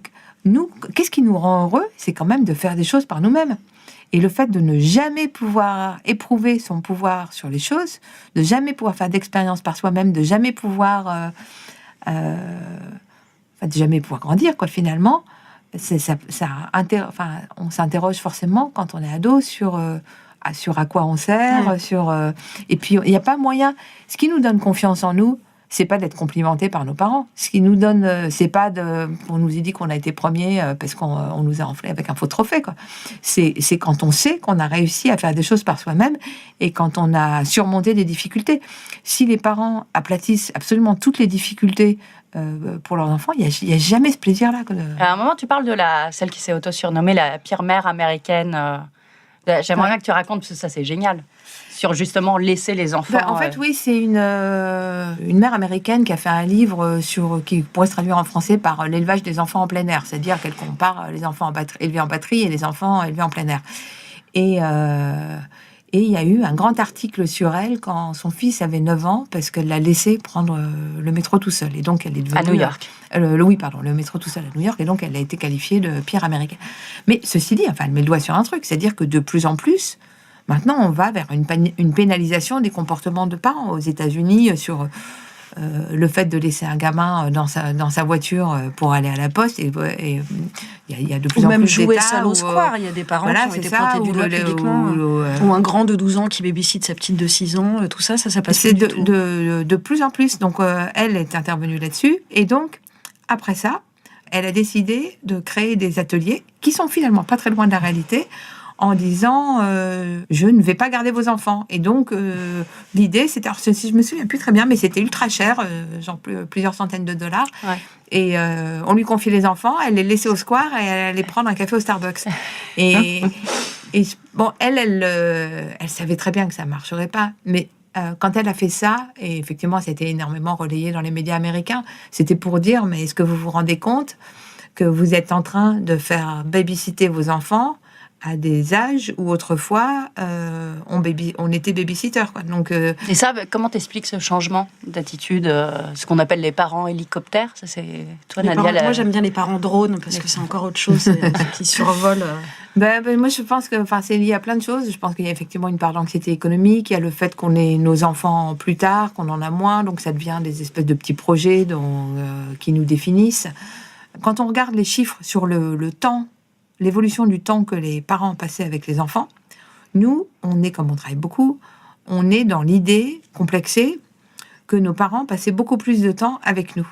nous, qu'est-ce qui nous rend heureux? C'est quand même de faire des choses par nous-mêmes. Et le fait de ne jamais pouvoir éprouver son pouvoir sur les choses, de jamais pouvoir faire d'expérience par soi-même, de jamais pouvoir grandir, quoi, finalement, on s'interroge forcément quand on est ado sur à quoi on sert, et puis il n'y a pas moyen. Ce qui nous donne confiance en nous, c'est pas d'être complimenté par nos parents. Ce qui nous donne, c'est pas on nous ait dit qu'on a été premier parce qu'on nous a enflé avec un faux trophée, quoi. C'est quand on sait qu'on a réussi à faire des choses par soi-même et quand on a surmonté des difficultés. Si les parents aplatissent absolument toutes les difficultés pour leurs enfants, il y a jamais ce plaisir-là. À un moment, tu parles de celle qui s'est auto-surnommée la pire mère américaine. J'aimerais bien que tu racontes, parce que ça, c'est génial. Sur justement laisser les enfants... En fait, oui, c'est une mère américaine qui a fait un livre qui pourrait se traduire en français par l'élevage des enfants en plein air. C'est-à-dire qu'elle compare les enfants élevés en batterie et les enfants élevés en plein air. Et il y a eu un grand article sur elle quand son fils avait 9 ans, parce qu'elle l'a laissé prendre le métro tout seul. Et donc, elle est devenue... À New York. Le métro tout seul à New York. Et donc, elle a été qualifiée de pire américaine. Mais ceci dit, elle met le doigt sur un truc. C'est-à-dire que de plus en plus... Maintenant, on va vers une pénalisation des comportements de parents. Aux États-Unis, sur le fait de laisser un gamin dans sa voiture pour aller à la poste, et il y a de plus en plus d'États. Ou même jouer seul au square. Il y a des parents qui ont été pointés du doigt publiquement. Ou un grand de 12 ans qui babysit sa petite de 6 ans. Tout ça passe c'est plus du tout. De plus en plus. Donc, elle est intervenue là-dessus. Et donc, après ça, elle a décidé de créer des ateliers qui sont finalement pas très loin de la réalité, en disant je ne vais pas garder vos enfants. Et donc, l'idée, c'était, alors, si je me souviens plus très bien, mais c'était ultra cher, genre plusieurs centaines de dollars. Ouais. Et on lui confiait les enfants, elle les laissait au square et elle allait prendre un café au Starbucks. Et bon, elle savait très bien que ça ne marcherait pas, mais quand elle a fait ça, et effectivement, ça a été énormément relayé dans les médias américains, c'était pour dire, mais est-ce que vous vous rendez compte que vous êtes en train de faire babysitter vos enfants à des âges où autrefois on était babysitter, quoi. Donc, Et ça, comment t'expliques ce changement d'attitude, ce qu'on appelle les parents hélicoptères? Ça, c'est toi, Nadia. Moi, j'aime bien les parents drones parce que c'est encore autre chose qui survolent. Moi, je pense que, c'est lié à plein de choses. Je pense qu'il y a effectivement une part d'anxiété économique. Il y a le fait qu'on ait nos enfants plus tard, qu'on en a moins, donc ça devient des espèces de petits projets qui nous définissent. Quand on regarde les chiffres sur le temps, l'évolution du temps que les parents passaient avec les enfants, nous, comme on travaille beaucoup, on est dans l'idée complexée que nos parents passaient beaucoup plus de temps avec nous.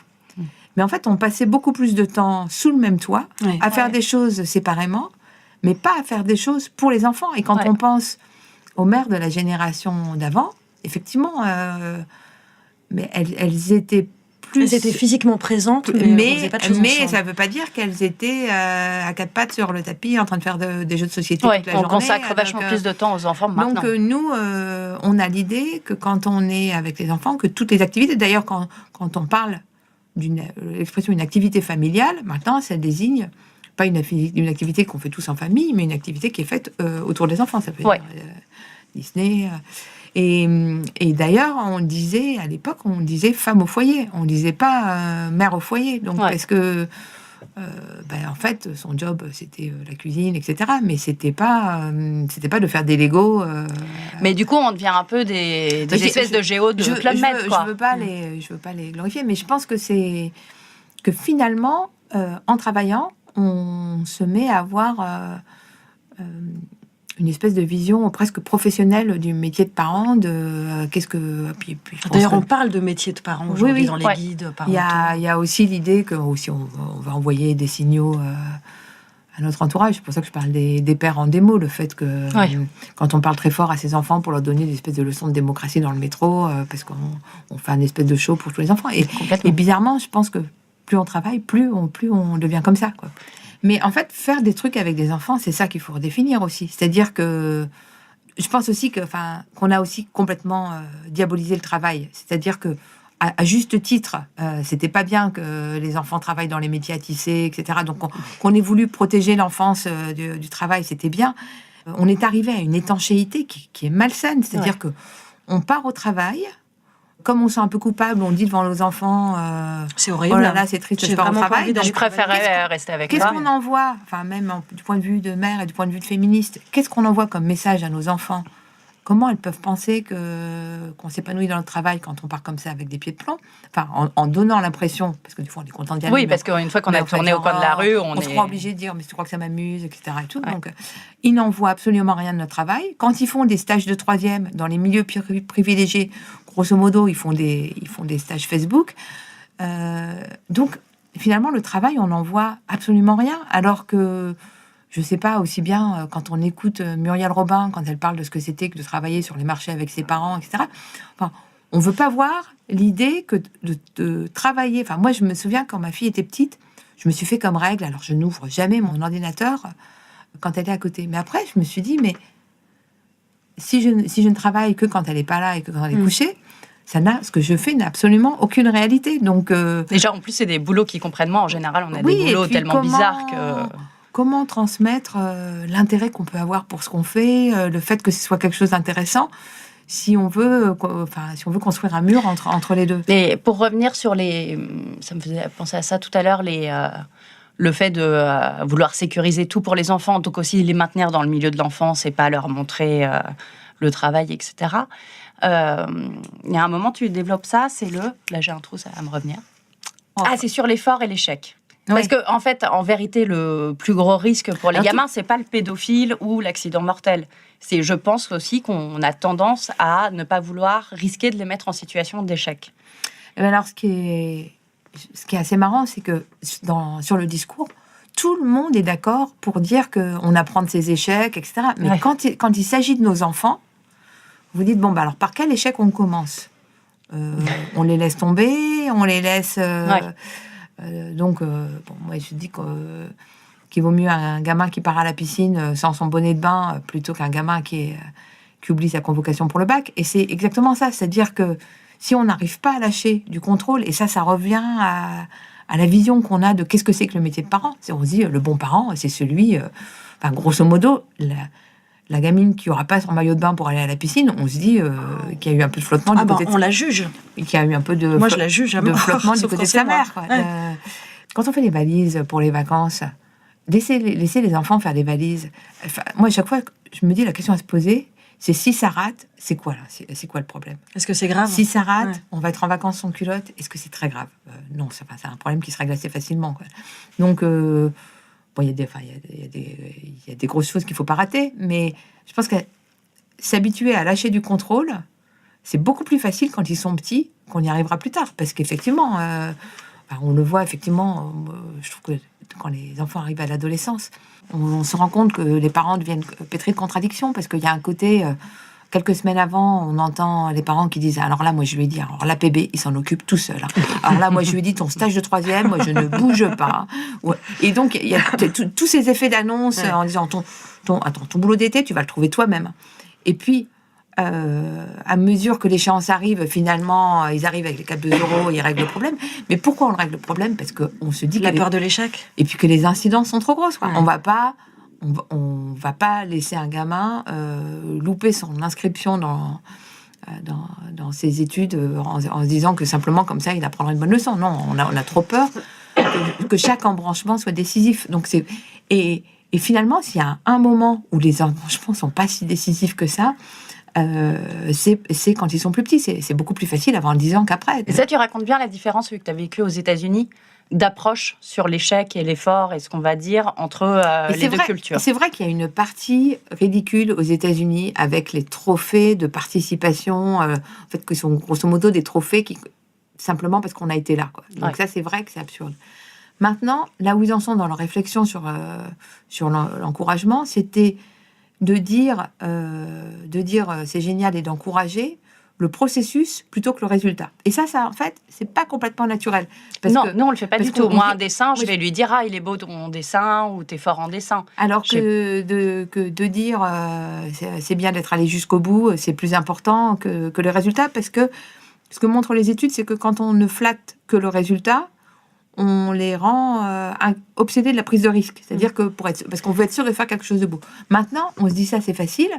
Mais en fait, on passait beaucoup plus de temps sous le même toit, à faire des choses séparément, mais pas à faire des choses pour les enfants. Et quand on pense aux mères de la génération d'avant, effectivement, mais elles étaient plus... Elles étaient physiquement présentes, mais on faisait pas de choses mais ensemble. ça ne veut pas dire qu'elles étaient à quatre pattes sur le tapis en train de faire des jeux de société Ouais, toute la on journée. consacre vachement plus de temps aux enfants maintenant. Donc nous, on a l'idée que quand on est avec les enfants, que toutes les activités, d'ailleurs quand on parle l'expression une activité familiale, maintenant ça désigne pas une activité qu'on fait tous en famille, mais une activité qui est faite autour des enfants. Ça peut dire Disney. Et d'ailleurs, on disait, à l'époque, on disait femme au foyer. On disait pas mère au foyer. Donc, parce que, en fait, son job, c'était la cuisine, etc. Mais c'était pas de faire des Legos. Mais du coup, on devient un peu des espèces de géos de Club Med, quoi. Je veux pas les glorifier, mais je pense que que finalement, en travaillant, on se met à avoir une espèce de vision presque professionnelle du métier de parent, D'ailleurs, on parle de métier de parent aujourd'hui dans les guides parentaux. Il y a aussi l'idée que aussi on va envoyer des signaux à notre entourage. C'est pour ça que je parle des pères en démo, le fait que quand on parle très fort à ses enfants pour leur donner des espèces de leçons de démocratie dans le métro, parce qu'on fait un espèce de show pour tous les enfants. Et bizarrement, je pense que plus on travaille, plus on devient comme ça, quoi. Mais en fait, faire des trucs avec des enfants, c'est ça qu'il faut redéfinir aussi. C'est-à-dire que je pense aussi qu'on a aussi complètement diabolisé le travail. C'est-à-dire que à juste titre, c'était pas bien que les enfants travaillent dans les métiers à tisser, etc. Donc qu'on ait voulu protéger l'enfance du travail, c'était bien. On est arrivé à une étanchéité qui est malsaine. C'est-à-dire que on part au travail. Comme on se sent un peu coupable, on dit devant nos enfants c'est horrible. Oh là là, c'est triste, je pars au travail. Je préférais rester avec toi. Qu'est-ce qu'on envoie, même du point de vue de mère et du point de vue de féministe, qu'est-ce qu'on envoie comme message à nos enfants? Comment elles peuvent penser qu'on s'épanouit dans le travail quand on part comme ça avec des pieds de plomb? En donnant l'impression, parce que du coup on est content d'y aller. Oui, parce qu'une fois qu'on a tourné au coin de la rue, on se croit obligé de dire mais tu crois que ça m'amuse, etc. Et tout. Donc ils n'envoient absolument rien de notre travail. Quand ils font des stages de troisième dans les milieux privilégiés, grosso modo, ils font des stages Facebook. Donc finalement le travail, on n'en voit absolument rien, alors que je sais pas, aussi bien quand on écoute Muriel Robin, quand elle parle de ce que c'était que de travailler sur les marchés avec ses parents, etc. On veut pas voir l'idée que de travailler. Moi, je me souviens quand ma fille était petite, je me suis fait comme règle, alors je n'ouvre jamais mon ordinateur quand elle est à côté. Mais après, je me suis dit, mais si je ne travaille que quand elle est pas là et que quand elle est couchée, ce que je fais n'a absolument aucune réalité. Donc déjà, en plus, c'est des boulots qui comprennent moins. En général, on a des boulots tellement bizarres que... Comment transmettre l'intérêt qu'on peut avoir pour ce qu'on fait, le fait que ce soit quelque chose d'intéressant, si on veut construire un mur entre les deux. Et pour revenir sur ça me faisait penser à ça tout à l'heure, le fait de vouloir sécuriser tout pour les enfants, donc aussi les maintenir dans le milieu de l'enfance et pas leur montrer le travail, etc. Il y a un moment, tu développes ça, là j'ai un trou, ça va me revenir. C'est sur l'effort et l'échec. Parce que, en fait, en vérité, le plus gros risque pour les gamins, c'est pas le pédophile ou l'accident mortel. Je pense aussi qu'on a tendance à ne pas vouloir risquer de les mettre en situation d'échec. Alors, ce qui est assez marrant, c'est que sur le discours, tout le monde est d'accord pour dire qu'on apprend de ses échecs, etc. Mais quand il s'agit de nos enfants, vous dites, alors par quel échec on commence? On les laisse tomber, on les laisse... moi je dis qu'il vaut mieux un gamin qui part à la piscine sans son bonnet de bain plutôt qu'un gamin qui oublie sa convocation pour le bac. Et c'est exactement ça, c'est-à-dire que si on n'arrive pas à lâcher du contrôle, et ça revient à la vision qu'on a de qu'est-ce que c'est que le métier de parent. On se dit, le bon parent, c'est celui, grosso modo, la gamine qui n'aura pas son maillot de bain pour aller à la piscine, on se dit qu'il y a eu un peu de flottement du côté de... On la juge. Qu'il y a eu un peu de... Moi, je la juge. De flottement du côté de sa mère. Quand on fait les valises pour les vacances, laisser les enfants faire des valises. Moi, à chaque fois, je me dis, la question à se poser, c'est si ça rate, c'est quoi là? C'est quoi le problème? Est-ce que c'est grave? Si ça rate, on va être en vacances sans culotte, est-ce que c'est très grave? Non, c'est un problème qui se règle assez facilement, quoi. Donc... il y a des grosses choses qu'il ne faut pas rater, mais je pense que s'habituer à lâcher du contrôle, c'est beaucoup plus facile quand ils sont petits qu'on y arrivera plus tard. Parce qu'effectivement, on le voit, effectivement, je trouve que quand les enfants arrivent à l'adolescence, on se rend compte que les parents deviennent pétris de contradictions, parce qu'il y a un côté... quelques semaines avant, on entend les parents qui disent, alors là, moi, je lui ai dit, alors l'APB, il s'en occupe tout seul. Hein. Alors là, moi, je lui ai dit, ton stage de 3e, moi, je ne bouge pas. Ouais. Et donc, il y a tous ces effets d'annonce en disant, ton boulot d'été, tu vas le trouver toi-même. Et puis, à mesure que l'échéance arrive, finalement, ils arrivent avec les 4 €, ils règlent le problème. Mais pourquoi on règle le problème? Parce qu'on se dit La peur de l'échec. Et puis que les incidences sont trop grosses. Quoi. Ouais. On va pas laisser un gamin louper son inscription dans ses études en se disant que simplement comme ça, il apprendra une bonne leçon. Non, on a trop peur que chaque embranchement soit décisif. Donc et finalement, s'il y a un moment où les embranchements sont pas si décisifs que ça, c'est quand ils sont plus petits. C'est beaucoup plus facile avant 10 ans qu'après. Et ça, tu racontes bien la différence, vu que tu as vécu aux États-Unis, d'approche sur l'échec et l'effort et ce qu'on va dire entre les deux cultures. C'est vrai qu'il y a une partie ridicule aux États-Unis avec les trophées de participation, en fait, qui sont grosso modo des trophées simplement parce qu'on a été là. Quoi. Donc ça, c'est vrai que c'est absurde. Maintenant, là où ils en sont dans leur réflexion sur l'encouragement, c'était de dire c'est génial et d'encourager le processus plutôt que le résultat. Et ça en fait, c'est pas complètement naturel. Non, on le fait pas du tout. Moi, un dessin, je vais lui dire, il est beau ton dessin, ou t'es fort en dessin. Alors que de dire, c'est bien d'être allé jusqu'au bout, c'est plus important que le résultat, parce que ce que montrent les études, c'est que quand on ne flatte que le résultat, on les rend obsédés de la prise de risque. C'est-à-dire que parce qu'on veut être sûr de faire quelque chose de beau. Maintenant, on se dit ça, c'est facile.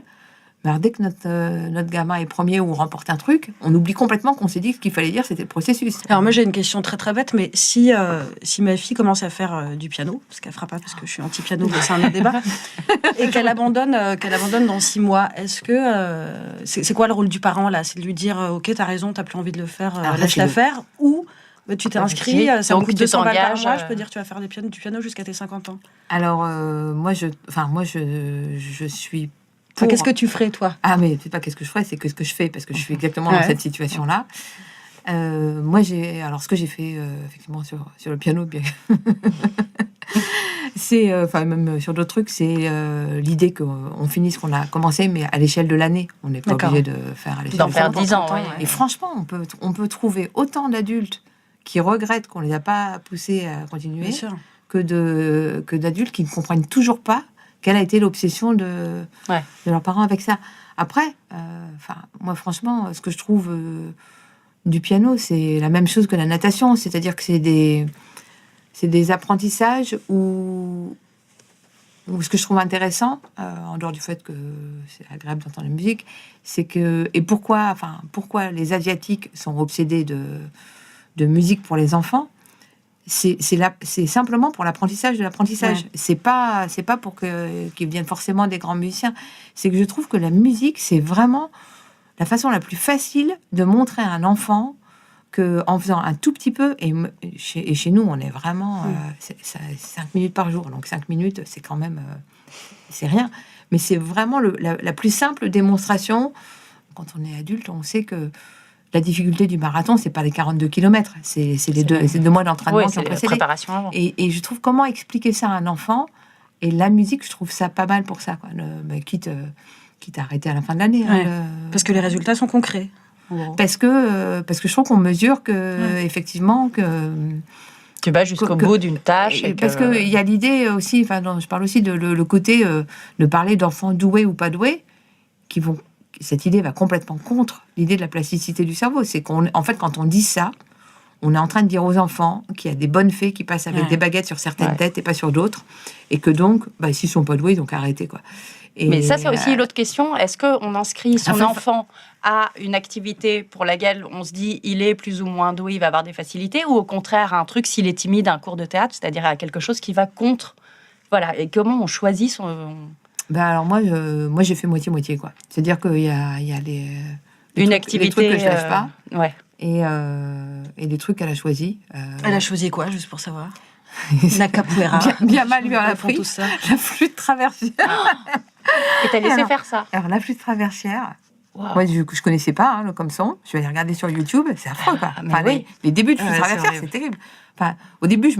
Mais alors, dès que notre gamin est premier ou remporte un truc, on oublie complètement qu'on s'est dit que ce qu'il fallait dire, c'était le processus. Alors moi, j'ai une question très très bête, mais si ma fille commence à faire du piano, parce qu'elle fera pas, parce que je suis anti-piano, mais c'est un autre débat, et qu'elle abandonne dans 6 mois, est-ce que c'est quoi le rôle du parent là? C'est de lui dire, ok, t'as raison, t'as plus envie de le faire, laisse-la faire, ou tu t'es inscrit, ça me coûte 200 balles par mois, je peux dire que tu vas faire du piano jusqu'à tes 50 ans. Alors, moi, je suis... Qu'est-ce que tu ferais, toi? Ah, mais c'est pas qu'est-ce que je ferais, c'est que ce que je fais, parce que je suis exactement dans cette situation-là. Moi, ce que j'ai fait, effectivement, sur le piano, bien... c'est, même sur d'autres trucs, c'est l'idée qu'on finisse ce qu'on a commencé, mais à l'échelle de l'année. On n'est pas obligé de faire à l'échelle d'en faire 10 ans. Ouais. Et franchement, on peut trouver autant d'adultes qui regrettent qu'on les a pas poussés à continuer, que d'adultes qui ne comprennent toujours pas quelle a été l'obsession de leurs parents avec ça. Après, moi, franchement, ce que je trouve du piano, c'est la même chose que la natation. C'est-à-dire que c'est des apprentissages où ce que je trouve intéressant, en dehors du fait que c'est agréable d'entendre la musique, c'est que... Et pourquoi les Asiatiques sont obsédés de musique pour les enfants, c'est simplement pour l'apprentissage de l'apprentissage. Ouais. C'est pas pour qu'ils deviennent forcément des grands musiciens. C'est que je trouve que la musique, c'est vraiment la façon la plus facile de montrer à un enfant qu'en faisant un tout petit peu, et chez nous, on est vraiment... c'est 5 minutes par jour, donc 5 minutes, c'est quand même... c'est rien. Mais c'est vraiment la plus simple démonstration. Quand on est adulte, on sait que la difficulté du marathon, c'est pas les 42 km, c'est les 2 mois d'entraînement qui ont précédé. Préparation avant. Et je trouve comment expliquer ça à un enfant. Et la musique, je trouve ça pas mal pour ça, quoi. Quitte à arrêter à la fin de l'année. Ouais. Parce que les résultats sont concrets. Parce que je trouve qu'on mesure que effectivement que tu vas jusqu'au bout d'une tâche. Parce qu'il y a l'idée aussi, je parle aussi de le côté de parler d'enfants doués ou pas doués, cette idée va complètement contre l'idée de la plasticité du cerveau. C'est en fait, quand on dit ça, on est en train de dire aux enfants qu'il y a des bonnes fées qui passent avec des baguettes sur certaines têtes et pas sur d'autres, et que donc, s'ils sont pas doués, ils ont qu'à arrêter, quoi. Mais ça, c'est aussi l'autre question. Est-ce qu'on inscrit son enfant à une activité pour laquelle on se dit il est plus ou moins doué, il va avoir des facilités, ou au contraire, un truc, s'il est timide, un cours de théâtre, c'est-à-dire à quelque chose qui va contre... Voilà. Et comment on choisit son... alors moi, j'ai fait moitié-moitié, quoi. C'est-à-dire qu'il y a une activité... Les trucs que je lâche pas. Ouais. Et les trucs qu'elle a choisis. Elle a choisi quoi, juste pour savoir? La capoeira. Bien mal lui en a pris. Tout ça. La flûte traversière. Et t'as laissé faire ça? Alors, la flûte traversière, moi, je connaissais pas comme son. Je vais aller regarder sur YouTube. C'est affreux, quoi. Les débuts de flûte traversière, c'est terrible. Au début,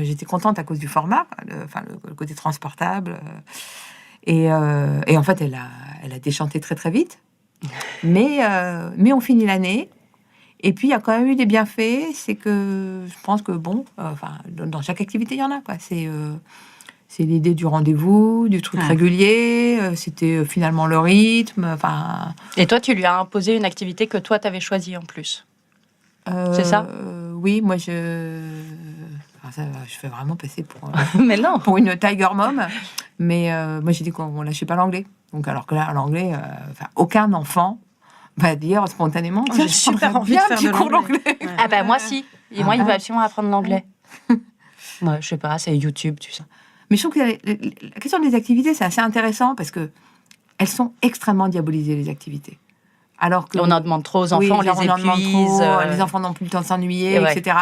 j'étais contente à cause du format, le côté transportable. Et en fait, elle a déchanté très, très vite. Mais on finit l'année. Et puis, il y a quand même eu des bienfaits. C'est que je pense que, dans chaque activité, il y en a, quoi. C'est l'idée du rendez-vous, du truc régulier. C'était finalement le rythme. Et toi, tu lui as imposé une activité que toi, tu avais choisie en plus. C'est ça ? Oui, moi, je fais vraiment passer Mais non. pour une tiger mom. Mais moi, j'ai dit qu'on ne lâchait pas l'anglais. Donc, alors que là, l'anglais, aucun enfant va dire spontanément j'ai super envie de faire un petit cours d'anglais. Ouais. Ah ben moi, si. Et moi, il veut absolument apprendre l'anglais. Moi, je sais pas, c'est YouTube, tu sais. Mais je trouve que la question des activités, c'est assez intéressant parce que elles sont extrêmement diabolisées, les activités. Alors que, on en demande trop aux enfants, on les épuise. Les enfants n'ont plus le temps de s'ennuyer, etc.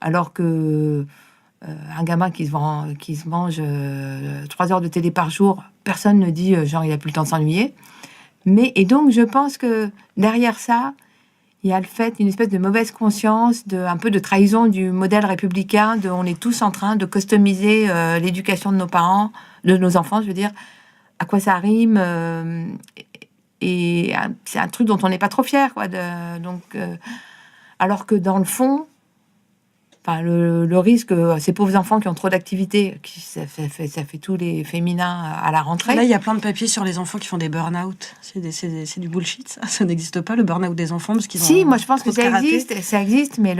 Alors que un gamin qui se mange 3 heures de télé par jour, personne ne dit genre il a plus le temps de s'ennuyer. Et donc je pense que derrière ça, il y a le fait une espèce de mauvaise conscience, un peu de trahison du modèle républicain, on est tous en train de customiser l'éducation de nos parents, de nos enfants, je veux dire, à quoi ça rime. Et c'est un truc dont on n'est pas trop fier, quoi. Alors que dans le fond, le risque, ces pauvres enfants qui ont trop d'activités, ça fait tous les féminins à la rentrée. Là, il y a plein de papiers sur les enfants qui font des burn-out. C'est du bullshit, ça n'existe pas, le burn-out des enfants, parce qu'ils ont... Si, moi je pense que ça existe, mais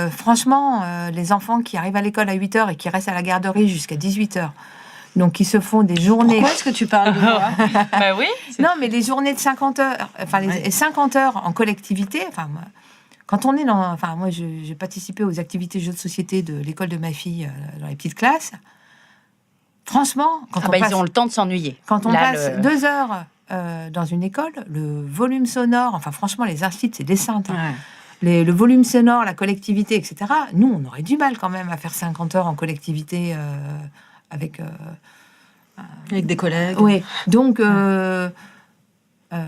franchement, les enfants qui arrivent à l'école à 8h et qui restent à la garderie jusqu'à 18h, donc ils se font des journées... Pourquoi est-ce que tu parles de moi? Ben oui. Non, mais les journées de 50 heures, les 50 heures en collectivité, quand on est dans... moi, j'ai participé aux activités jeux de société de l'école de ma fille dans les petites classes. Franchement, ils ont le temps de s'ennuyer. Quand on passe 2 heures dans une école, le volume sonore... franchement, les instituts, c'est des saintes. Hein. Ouais. Le volume sonore, la collectivité, etc. Nous, on aurait du mal quand même à faire 50 heures en collectivité avec des collègues. Oui, donc...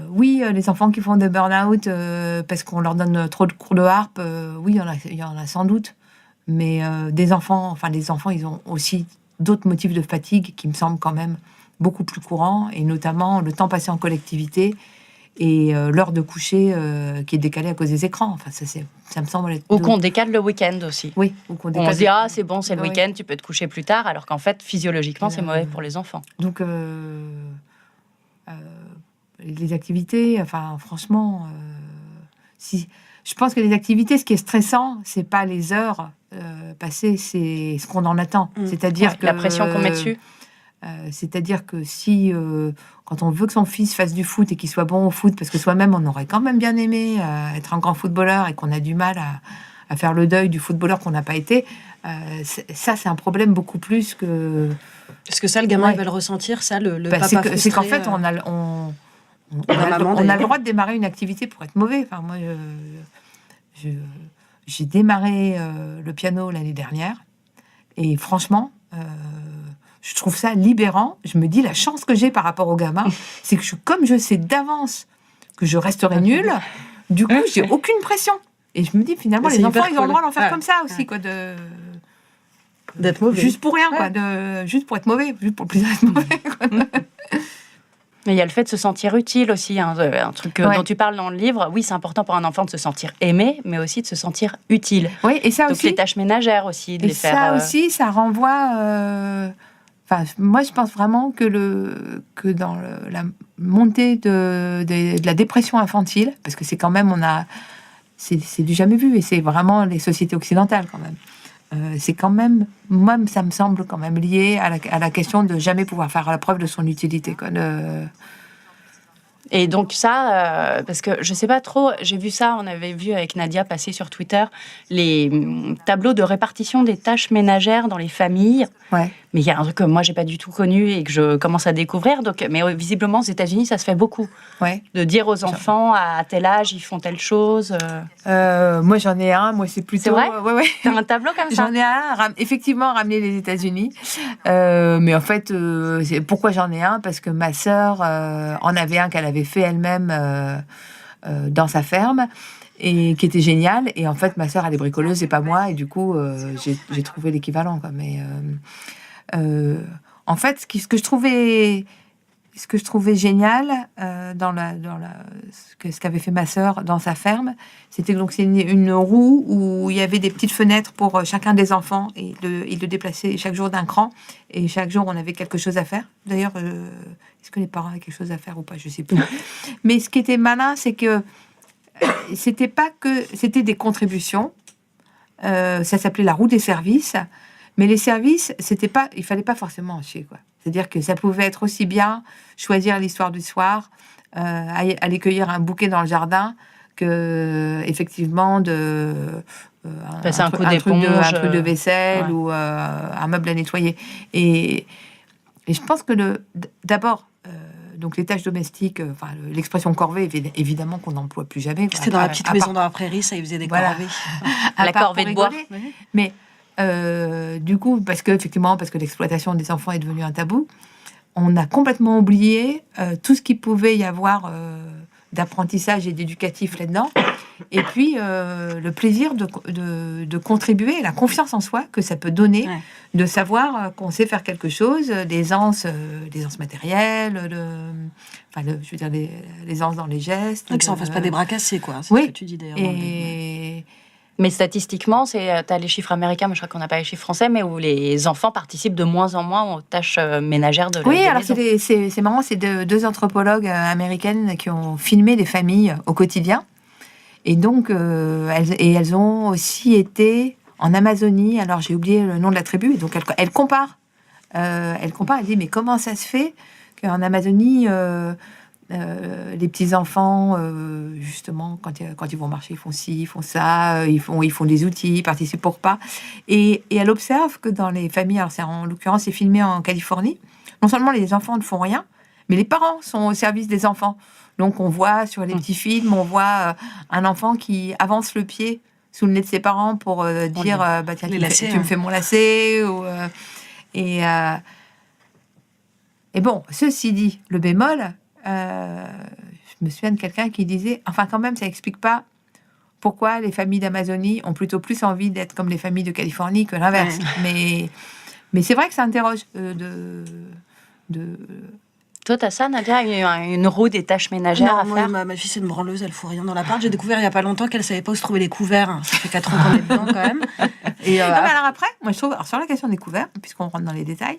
oui, les enfants qui font des burn-out parce qu'on leur donne trop de cours de harpe, oui, il y en a sans doute. Mais les enfants, ils ont aussi d'autres motifs de fatigue qui me semblent quand même beaucoup plus courants, et notamment le temps passé en collectivité et l'heure de coucher qui est décalée à cause des écrans. Ça me semble être... Ou qu'on décale le week-end aussi. Oui, ou qu'on décale... On se dit, c'est bon, c'est le week-end, tu peux te coucher plus tard, alors qu'en fait, physiologiquement, c'est mauvais pour les enfants. Donc... les activités, franchement, je pense que les activités, ce qui est stressant, c'est pas les heures passées, c'est ce qu'on en attend. C'est-à-dire que la pression qu'on met dessus. C'est-à-dire que si, quand on veut que son fils fasse du foot et qu'il soit bon au foot, parce que soi-même, on aurait quand même bien aimé être un grand footballeur et qu'on a du mal à faire le deuil du footballeur qu'on n'a pas été, ça, c'est un problème beaucoup plus que... Est-ce que ça, le gamin, il va le ressentir, ça, le papa frustré, c'est qu'en fait, on a le droit de démarrer une activité pour être mauvais. Moi, j'ai démarré le piano l'année dernière. Et franchement, je trouve ça libérant. Je me dis, la chance que j'ai par rapport au gamin, c'est que comme je sais d'avance que je resterai nulle, du coup, j'ai aucune pression. Et je me dis, finalement, les enfants, ils ont le droit d'en faire comme ça aussi, quoi, d'être mauvais. Juste pour rien, quoi. Juste pour être mauvais. Juste pour le plaisir d'être mauvais, quoi. Mais il y a le fait de se sentir utile aussi, un truc dont tu parles dans le livre. Oui, c'est important pour un enfant de se sentir aimé, mais aussi de se sentir utile. Oui, et ça donc aussi. Les tâches ménagères aussi, de les faire. Ça aussi, ça renvoie. Moi, je pense vraiment que dans la montée de la dépression infantile, parce que c'est quand même, c'est du jamais vu, et c'est vraiment les sociétés occidentales quand même. C'est quand même, moi, ça me semble quand même lié à la question de jamais pouvoir faire la preuve de son utilité, quoi. Et donc ça, parce que je sais pas trop, j'ai vu ça, on avait vu avec Nadia passer sur Twitter les tableaux de répartition des tâches ménagères dans les familles. Ouais. Mais il y a un truc que moi j'ai pas du tout connu et que je commence à découvrir. Donc, mais visiblement aux États-Unis ça se fait beaucoup. Ouais. De dire aux enfants à tel âge ils font telle chose. Moi j'en ai un, moi c'est plutôt. C'est vrai. Ouais. T'as un tableau comme ça. J'en ai un, effectivement ramené les États-Unis. Mais en fait, pourquoi j'en ai un? Parce que ma sœur en avait un qu'elle avait fait elle-même dans sa ferme et qui était génial. Et en fait, ma sœur, elle est bricoleuse et pas moi. Et du coup, j'ai trouvé l'équivalent, quoi. Mais en fait, ce que je trouvais ce que je trouvais génial ce qu'avait fait ma sœur dans sa ferme, c'était donc c'est une roue où il y avait des petites fenêtres pour chacun des enfants et il le déplaçait chaque jour d'un cran et chaque jour on avait quelque chose à faire. D'ailleurs, est-ce que les parents avaient quelque chose à faire ou pas, je sais plus. Mais ce qui était malin, c'est que c'était pas que c'était des contributions. Ça s'appelait la roue des services, mais les services, il fallait pas forcément en chier, quoi. C'est-à-dire que ça pouvait être aussi bien choisir l'histoire du soir, aller cueillir un bouquet dans le jardin, que effectivement passer un coup truc de d'éponge, vaisselle ouais. ou un meuble à nettoyer. Et je pense que d'abord, donc les tâches domestiques, l'expression corvée, évidemment qu'on n'emploie plus jamais, quoi. C'était dans la petite maison dans la prairie, ça, ils faisaient des corvées. La corvée de bois. Mais du coup, parce que l'exploitation des enfants est devenue un tabou, on a complètement oublié tout ce qu'il pouvait y avoir d'apprentissage et d'éducatif là-dedans. Et puis, le plaisir de contribuer, la confiance en soi que ça peut donner, de savoir qu'on sait faire quelque chose, l'aisance matérielle, l'aisance dans les gestes. Que ça en fasse pas des bras cassés, quoi. C'est ce que tu dis d'ailleurs. Mais statistiquement, t'as les chiffres américains, mais je crois qu'on n'a pas les chiffres français, mais où les enfants participent de moins en moins aux tâches ménagères de la maison. C'est marrant, c'est deux anthropologues américaines qui ont filmé des familles au quotidien. Et donc, elles ont aussi été en Amazonie. Alors, j'ai oublié le nom de la tribu. Et donc, elles comparent. Elle dit, mais comment ça se fait qu'en Amazonie, les petits-enfants, justement, quand ils vont marcher, ils font ci, ils font ça, ils font des outils, ils participent au repas. Et elle observe que dans les familles, alors en l'occurrence, c'est filmé en Californie, non seulement les enfants ne font rien, mais les parents sont au service des enfants. Donc, on voit sur les petits films, on voit un enfant qui avance le pied sous le nez de ses parents pour dire tiens, tu me fais mon lacet. Et bon, ceci dit, le bémol, je me souviens de quelqu'un qui disait, enfin quand même, ça explique pas pourquoi les familles d'Amazonie ont plutôt plus envie d'être comme les familles de Californie que l'inverse. Ouais. Mais c'est vrai que ça interroge Toi, t'as ça, Nadia, une roue des tâches ménagères à faire? Ma fille, c'est une branleuse, elle fout rien dans l'appart. J'ai découvert il n'y a pas longtemps qu'elle savait pas où se trouver les couverts. Ça fait 4 ans qu'on est dedans, quand même. Mais alors après, moi, je trouve, sur la question des couverts, puisqu'on rentre dans les détails,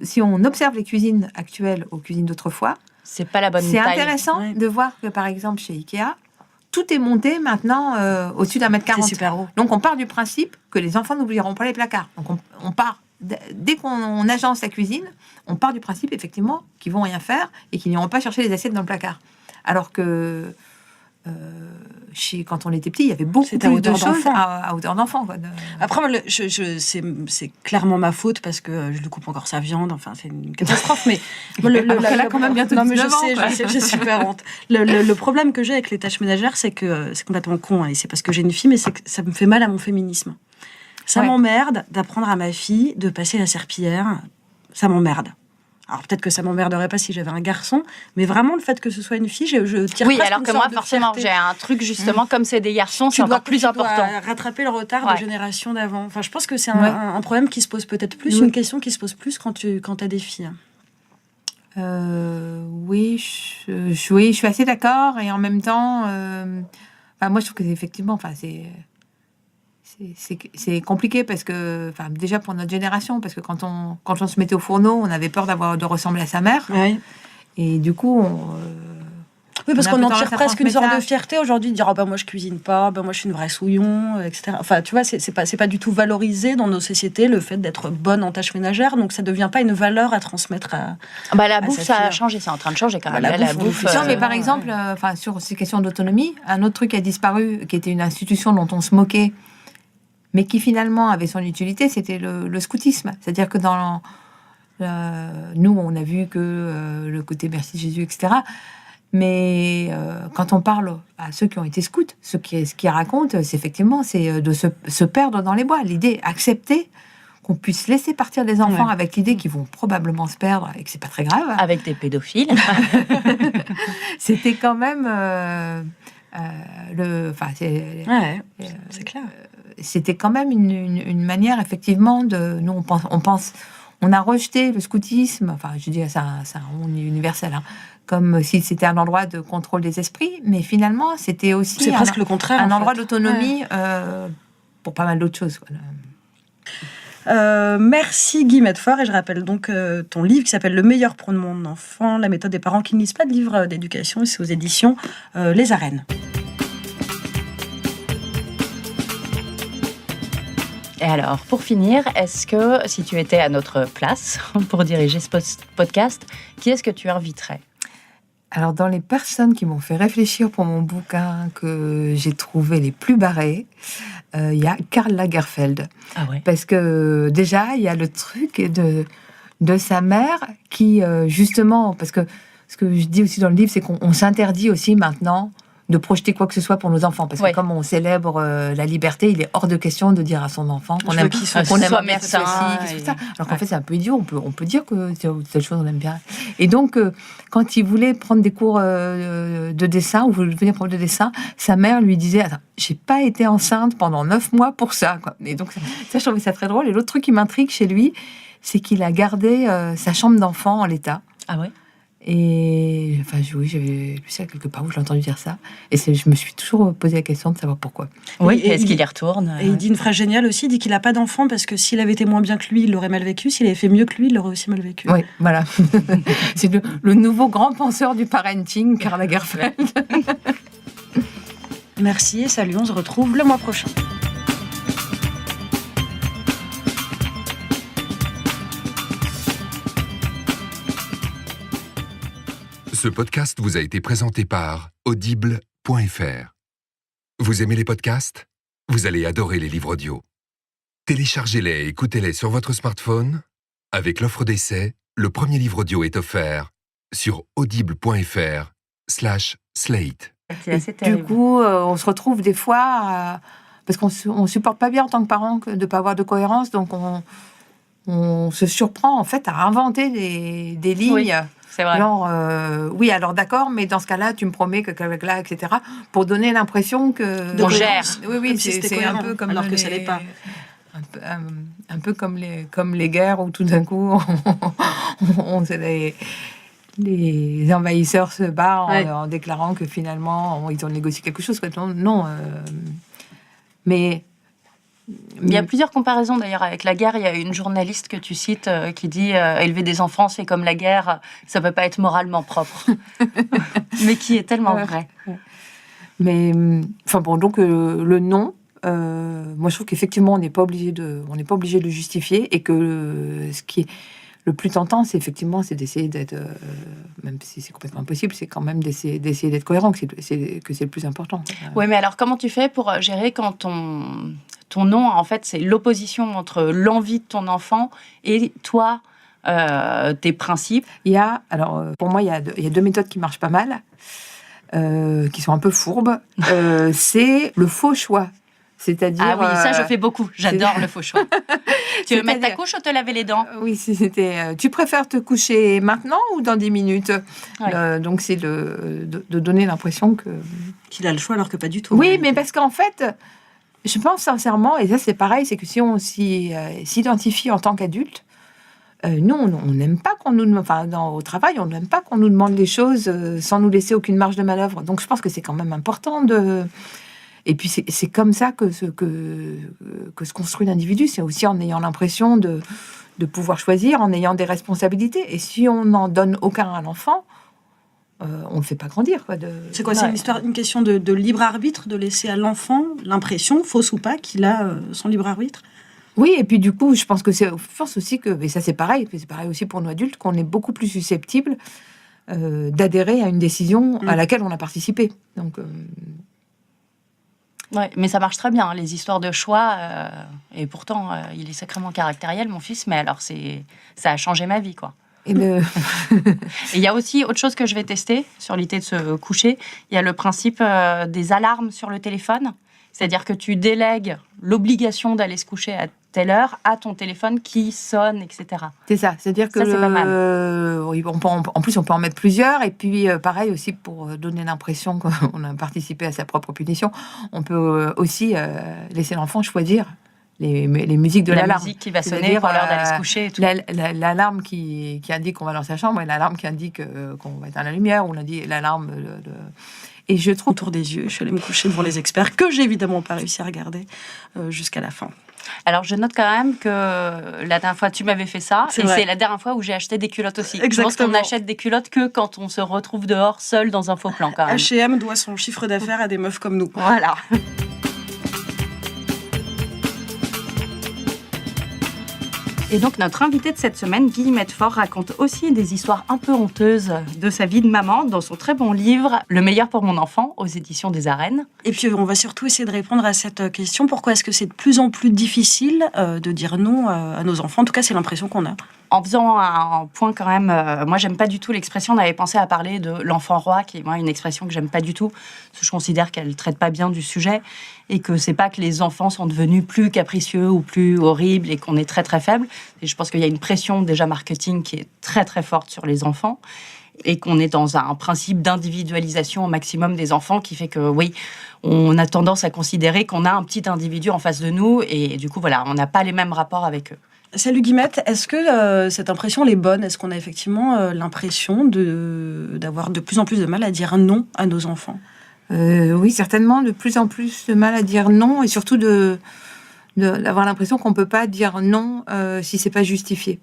si on observe les cuisines actuelles aux cuisines d'autrefois, c'est pas la bonne taille. C'est intéressant de voir que, par exemple, chez Ikea, tout est monté maintenant au-dessus d'1,40 m. C'est super haut. Donc, on part du principe que les enfants n'oublieront pas les placards. Donc, on part, dès qu'on agence la cuisine, on part du principe, effectivement, qu'ils vont rien faire et qu'ils n'iront pas chercher les assiettes dans le placard. Alors que, quand on était petit, il y avait beaucoup plus de choses à hauteur d'enfant. Après, c'est clairement ma faute parce que je lui coupe encore sa viande. Enfin, c'est une catastrophe. Mais elle a quand même bientôt 19 ans. Je sais, j'ai super honte. Le problème que j'ai avec les tâches ménagères, c'est que c'est complètement con. Et c'est parce que j'ai une fille, mais c'est que ça me fait mal à mon féminisme. Ça m'emmerde d'apprendre à ma fille de passer la serpillière. Ça m'emmerde. Alors peut-être que ça m'emmerderait pas si j'avais un garçon, mais vraiment le fait que ce soit une fille, je tire. Oui, alors que moi forcément j'ai un truc justement comme c'est des garçons, c'est encore plus important. Tu dois rattraper le retard de génération d'avant. Enfin, je pense que c'est un problème qui se pose peut-être plus, une question qui se pose plus quand t'as des filles. Oui, je suis assez d'accord et en même temps, moi je trouve que effectivement, c'est compliqué parce que, déjà pour notre génération, parce que quand on se mettait au fourneau, on avait peur de ressembler à sa mère. Oui. Et du coup, oui, parce qu'on en tire presque une sorte de fierté aujourd'hui de dire moi je cuisine pas, moi je suis une vraie souillon, etc. Enfin, tu vois, c'est pas du tout valorisé dans nos sociétés le fait d'être bonne en tâches ménagères, donc ça devient pas une valeur à transmettre à. La bouffe, ça a changé, c'est en train de changer quand même. La bouffe. Non, mais par exemple, sur ces questions d'autonomie, un autre truc a disparu, qui était une institution dont on se moquait, mais qui finalement avait son utilité, c'était le scoutisme. C'est-à-dire que nous, on a vu que le côté merci Jésus, etc. Mais quand on parle à ceux qui ont été scouts, ce qu'ils racontent, c'est effectivement de se perdre dans les bois. L'idée, accepter qu'on puisse laisser partir des enfants avec l'idée qu'ils vont probablement se perdre et que c'est pas très grave. Avec des pédophiles. C'était quand même... c'est clair. C'était quand même une manière, effectivement, nous, on on a rejeté le scoutisme, enfin, je dis, c'est un monde universel, hein, comme si c'était un endroit de contrôle des esprits, mais finalement, c'était aussi C'est presque le contraire. un en endroit fait. d'autonomie pour pas mal d'autres choses. Voilà. Merci Guy Medfort, et je rappelle donc ton livre qui s'appelle Le meilleur pour mon enfant, la méthode des parents qui ne lisent pas de livres d'éducation, et c'est aux éditions Les Arènes. Et alors, pour finir, est-ce que si tu étais à notre place pour diriger ce podcast, qui est-ce que tu inviterais ? Alors, dans les personnes qui m'ont fait réfléchir pour mon bouquin, que j'ai trouvé les plus barrées, il y a Karl Lagerfeld. Ah ouais. Parce que déjà, il y a le truc de sa mère qui, justement, parce que ce que je dis aussi dans le livre, c'est qu'on s'interdit aussi maintenant de projeter quoi que ce soit pour nos enfants. Parce que comme on célèbre la liberté, il est hors de question de dire à son enfant qu'on aime soit médecin. Alors qu'en fait, c'est un peu idiot. On peut dire que telle chose, on aime bien. Et donc, quand il voulait prendre des cours de dessin, ou devenir prof de dessin, sa mère lui disait « Attends, j'ai pas été enceinte pendant 9 mois pour ça. » Et donc, ça, je trouvais ça très drôle. Et l'autre truc qui m'intrigue chez lui, c'est qu'il a gardé sa chambre d'enfant en l'état. Ah ouais. Et enfin, oui, j'avais lu ça quelque part où j'ai entendu dire ça. Et je me suis toujours posé la question de savoir pourquoi. Oui, et est-ce qu'il y retourne ? Et il dit une phrase géniale aussi, il dit qu'il n'a pas d'enfant parce que s'il avait été moins bien que lui, il l'aurait mal vécu. S'il avait fait mieux que lui, il l'aurait aussi mal vécu. Oui, voilà. C'est le nouveau grand penseur du parenting, Karl Lagerfeld. Merci et salut, on se retrouve le mois prochain. Ce podcast vous a été présenté par Audible.fr. Vous aimez les podcasts ? Vous allez adorer les livres audio. Téléchargez-les et écoutez-les sur votre smartphone. Avec l'offre d'essai, le premier livre audio est offert sur audible.fr/slate. C'est assez Du terrible. coup, on se retrouve des fois, parce qu'on supporte pas bien en tant que parent de ne pas avoir de cohérence, donc on se surprend en fait à inventer des lignes. Oui, c'est vrai. Genre, oui, alors d'accord, mais dans ce cas-là, tu me promets que là, etc., pour donner l'impression que... On gère. Oui, Comme si c'était c'est un cohérent, peu comme alors que ça l'est pas. Un peu comme les guerres où tout d'un coup, les envahisseurs se barrent en déclarant que finalement, ils ont négocié quelque chose. Non, mais... Il y a plusieurs comparaisons d'ailleurs avec la guerre. Il y a une journaliste que tu cites qui dit élever des enfants, c'est comme la guerre, ça peut pas être moralement propre. Mais qui est tellement vrai. Mais, enfin bon, donc le non, moi je trouve qu'effectivement on n'est pas obligé de le justifier, et que ce qui est le plus tentant, c'est d'essayer d'être, même si c'est complètement impossible, c'est quand même d'essayer d'être cohérent, que c'est le plus important. Oui, mais alors comment tu fais pour gérer quand ton non, en fait, c'est l'opposition entre l'envie de ton enfant et toi, tes principes? Pour moi, il y a deux méthodes qui marchent pas mal, qui sont un peu fourbes. C'est le faux choix. C'est-à-dire... Ah oui, ça je fais beaucoup. J'adore le faux choix. Tu veux mettre ta couche ou te laver les dents? Oui, c'était... tu préfères te coucher maintenant ou dans 10 minutes? Ouais. Donc c'est de donner l'impression Qu'il a le choix alors que pas du tout. Oui, mais parce qu'en fait, je pense sincèrement, et ça c'est pareil, c'est que si on s'identifie en tant qu'adulte, nous, on n'aime pas qu'on nous... Enfin, au travail, on n'aime pas qu'on nous demande les choses sans nous laisser aucune marge de manœuvre. Donc je pense que c'est quand même important de... Et puis c'est comme ça que se construit l'individu. C'est aussi en ayant l'impression de pouvoir choisir, en ayant des responsabilités. Et si on n'en donne aucun à l'enfant, on ne le fait pas grandir. C'est quoi? C'est une question de libre arbitre, de laisser à l'enfant l'impression, fausse ou pas, qu'il a son libre arbitre? Oui, et puis du coup, je pense aussi que, et ça c'est pareil aussi pour nous adultes, qu'on est beaucoup plus susceptible d'adhérer à une décision à laquelle on a participé. Donc... Ouais, mais ça marche très bien, les histoires de choix. Et pourtant, il est sacrément caractériel, mon fils. Mais alors, ça a changé ma vie, quoi. Et il y a aussi autre chose que je vais tester sur l'idée de se coucher. Il y a le principe des alarmes sur le téléphone. C'est-à-dire que tu délègues l'obligation d'aller se coucher à telle heure à ton téléphone qui sonne, etc. C'est ça, c'est-à-dire que... Ça, c'est pas mal. En plus, on peut en mettre plusieurs. Et puis, pareil aussi, pour donner l'impression qu'on a participé à sa propre punition, on peut aussi laisser l'enfant choisir les musiques de l'alarme. La musique qui va sonner C'est-à-dire, pour l'heure d'aller se coucher et tout. L'alarme qui indique qu'on va dans sa chambre et l'alarme qui indique qu'on va éteindre la lumière, ou l'alarme... Et je trouve... Autour des yeux, je suis allée me coucher devant les experts, que j'ai évidemment pas réussi à regarder jusqu'à la fin. Alors, je note quand même que la dernière fois, tu m'avais fait ça. C'est et vrai. c'est la dernière fois où j'ai acheté des culottes aussi. Exactement. Je pense qu'on n'achète des culottes que quand on se retrouve dehors seul dans un faux plan, quand même. H&M doit son chiffre d'affaires à des meufs comme nous. Voilà. Et donc, notre invitée de cette semaine, Guillemette Faure, raconte aussi des histoires un peu honteuses de sa vie de maman dans son très bon livre « Le meilleur pour mon enfant » aux éditions des Arènes. Et puis, on va surtout essayer de répondre à cette question. Pourquoi est-ce que c'est de plus en plus difficile de dire non à nos enfants ? En tout cas, c'est l'impression qu'on a. En faisant un point quand même, moi j'aime pas du tout l'expression, on avait pensé à parler de l'enfant roi, qui est moi une expression que j'aime pas du tout, parce que je considère qu'elle traite pas bien du sujet, et que c'est pas que les enfants sont devenus plus capricieux ou plus horribles et qu'on est très très faible. Et je pense qu'il y a une pression déjà marketing qui est très très forte sur les enfants, et qu'on est dans un principe d'individualisation au maximum des enfants qui fait que oui, on a tendance à considérer qu'on a un petit individu en face de nous, et du coup voilà, on n'a pas les mêmes rapports avec eux. Salut Guillemette, est-ce que cette impression elle est bonne ? Est-ce qu'on a effectivement l'impression d'avoir de plus en plus de mal à dire non à nos enfants ? Oui, certainement, de plus en plus de mal à dire non, et surtout d'avoir l'impression qu'on ne peut pas dire non si c'est pas justifié.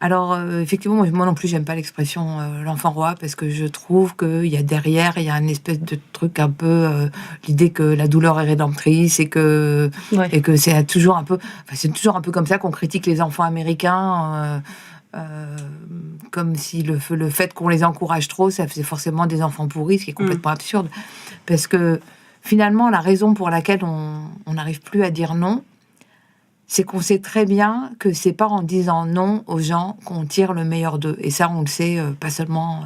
Alors, effectivement, moi non plus, j'aime pas l'expression l'enfant roi, parce que je trouve qu'il y a derrière, il y a une espèce de truc un peu, l'idée que la douleur est rédemptrice et que c'est toujours un peu comme ça qu'on critique les enfants américains, comme si le fait qu'on les encourage trop, ça faisait forcément des enfants pourris, ce qui est complètement absurde. Parce que finalement, la raison pour laquelle on n'arrive plus à dire non, c'est qu'on sait très bien que c'est pas en disant non aux gens qu'on tire le meilleur d'eux. Et ça, on le sait pas seulement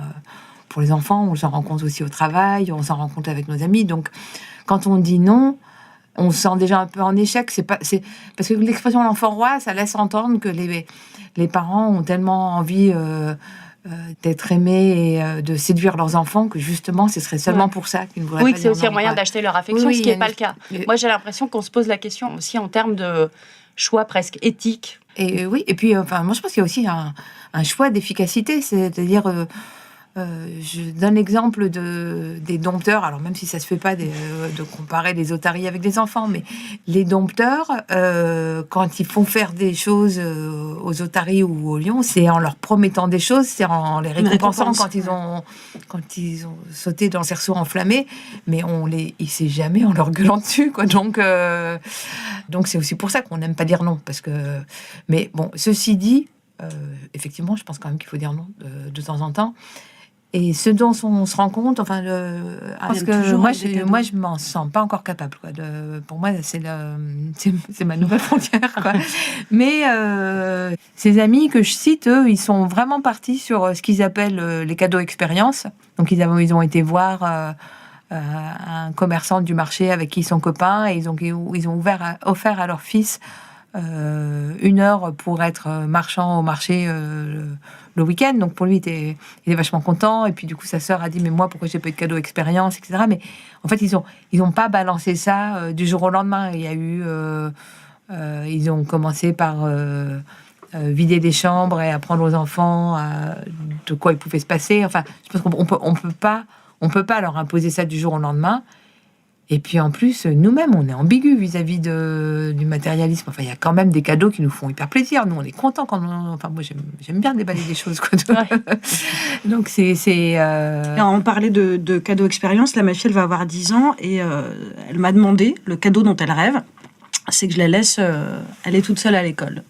pour les enfants, on s'en rend compte aussi au travail, on s'en rend compte avec nos amis. Donc, quand on dit non, on se sent déjà un peu en échec. C'est parce que l'expression l'enfant roi, ça laisse entendre que les parents ont tellement envie d'être aimés et de séduire leurs enfants que justement, ce serait seulement pour ça qu'ils ne voudraient pas que c'est aussi un moyen d'acheter leur affection, ce qui n'est pas le cas. Moi, j'ai l'impression qu'on se pose la question aussi en termes de choix presque éthique. Et oui, et puis moi je pense qu'il y a aussi un choix d'efficacité, c'est-à-dire je donne l'exemple des dompteurs, alors même si ça se fait pas de comparer les otaries avec des enfants, mais les dompteurs, quand ils font faire des choses aux otaries ou aux lions, c'est en leur promettant des choses, c'est en les récompensant quand ils ont sauté dans le cerceau enflammé, mais c'est jamais en leur gueulant dessus, quoi. Donc c'est aussi pour ça qu'on n'aime pas dire non, parce que, mais bon, ceci dit, effectivement, je pense quand même qu'il faut dire non de temps en temps. Et ce dont on se rend compte, parce que moi, je m'en sens pas encore capable, quoi. Pour moi, c'est ma nouvelle frontière, quoi. Mais ces amis que je cite, eux, ils sont vraiment partis sur ce qu'ils appellent les cadeaux expériences. Donc, ils ont été voir un commerçant du marché avec qui ils sont copains, et ils ont offert à leur fils 1 heure pour être marchand au marché le week-end. Donc pour lui, il était vachement content. Et puis du coup, sa sœur a dit, mais moi, pourquoi j'ai pas eu de cadeau expérience, etc. Mais en fait, ils ont pas balancé ça du jour au lendemain. Il y a eu, ils ont commencé par vider des chambres et apprendre aux enfants de quoi il pouvait se passer. Enfin, je pense qu'on peut pas leur imposer ça du jour au lendemain. Et puis en plus, nous-mêmes, on est ambigus vis-à-vis du matérialisme. Enfin, il y a quand même des cadeaux qui nous font hyper plaisir. Nous, on est contents quand Enfin, moi, j'aime bien déballer des choses, quoi. Ouais. Donc, On parlait de cadeaux expérience. Là, ma fille, elle va avoir 10 ans et elle m'a demandé le cadeau dont elle rêve. C'est que je la laisse aller toute seule à l'école.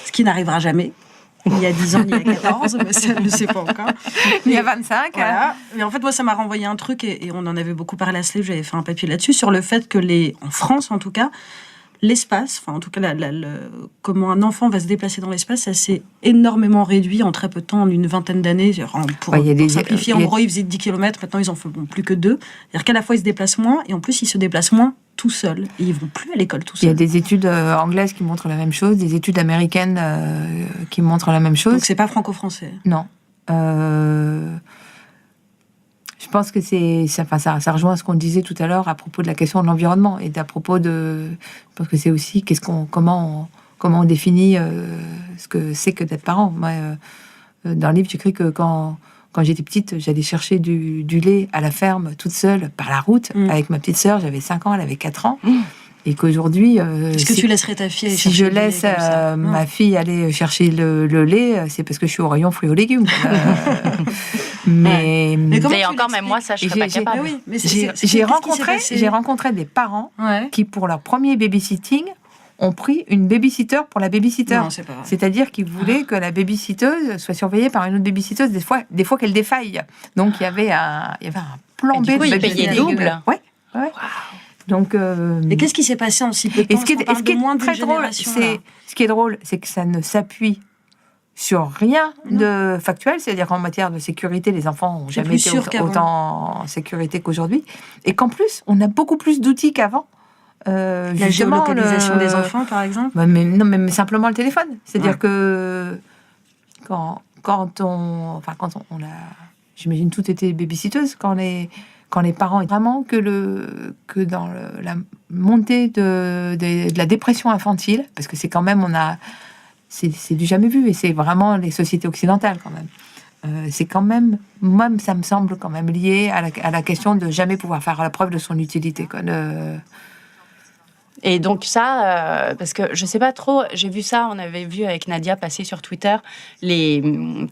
Ce qui n'arrivera jamais. Il y a 10 ans, il y a 14, mais ça, elle ne sait pas encore. Il y a 25. Voilà. Mais en fait, moi, ça m'a renvoyé un truc, et on en avait beaucoup parlé à Slave, j'avais fait un papier là-dessus, sur le fait que en France, en tout cas, l'espace, enfin, en tout cas, comment un enfant va se déplacer dans l'espace, ça s'est énormément réduit en très peu de temps, en une vingtaine d'années. Pour simplifier, en gros, ils faisaient 10 km, maintenant, ils en font plus que 2. C'est-à-dire qu'à la fois, ils se déplacent moins, et en plus, ils se déplacent moins tout seuls. Et ils vont plus à l'école tout seuls. Il y a des études anglaises qui montrent la même chose, des études américaines qui montrent la même chose. Donc, c'est pas franco-français. Non. Je je pense que ça rejoint ce qu'on disait tout à l'heure à propos de la question de l'environnement et à propos de. Je pense que c'est aussi comment on définit ce que c'est que d'être parent. Moi, dans le livre, j'écris que quand j'étais petite, j'allais chercher du lait à la ferme toute seule par la route avec ma petite sœur. J'avais 5 ans, elle avait 4 ans. Et qu'aujourd'hui, est-ce que tu laisserais ta fille aller si chercher je du lait laisse comme ça ma fille aller chercher le lait, c'est parce que je suis au rayon fruits et légumes. Mais comment Et tu encore, même moi, ça, je serais pas capable. Mais oui, mais j'ai rencontré des parents qui, pour leur premier babysitting, ont pris une babysitter pour la babysitter. Non, c'est pas vrai. C'est-à-dire qu'ils voulaient que la babysitteuse soit surveillée par une autre babysitteuse, des fois qu'elle défaille. Donc il y avait un plan B. Du coup, de ils babysitting. payaient double. Ouais. Donc, Et qu'est-ce qui s'est passé en si peu de temps? ce qui est très drôle, c'est que ça ne s'appuie sur rien de factuel, c'est-à-dire qu'en matière de sécurité, les enfants n'ont jamais été autant en sécurité qu'aujourd'hui, et qu'en plus, on a beaucoup plus d'outils qu'avant. La géolocalisation des enfants, par exemple. Mais simplement le téléphone. C'est-à-dire que quand on a, j'imagine tout était babysitteuse, quand les parents, vraiment que dans la montée de la dépression infantile, parce que c'est quand même, c'est du jamais vu, et c'est vraiment les sociétés occidentales quand même. C'est quand même, moi, ça me semble quand même lié à la question de jamais pouvoir faire la preuve de son utilité, quoi. Et donc ça, parce que je sais pas trop, j'ai vu ça, on avait vu avec Nadia passer sur Twitter les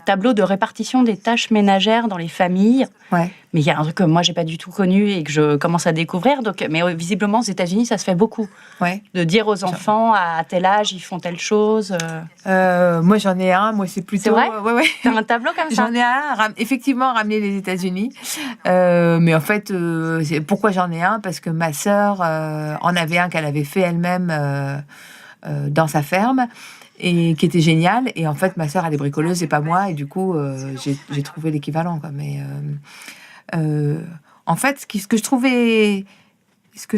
tableaux de répartition des tâches ménagères dans les familles. Ouais. Mais il y a un truc que moi j'ai pas du tout connu et que je commence à découvrir. Donc, mais visiblement aux États-Unis, ça se fait beaucoup. Ouais. De dire aux enfants à tel âge ils font telle chose. Moi j'en ai un. Moi c'est plutôt. C'est vrai. Ouais. T'as un tableau comme ça. J'en ai un. Effectivement ramené les États-Unis. Mais en fait, pourquoi j'en ai un? Parce que ma sœur en avait un qu'elle avait fait elle-même dans sa ferme. Et qui était génial. Et en fait, ma sœur, elle est bricoleuse et pas moi. Et du coup, j'ai trouvé l'équivalent, quoi. Mais en fait, ce que je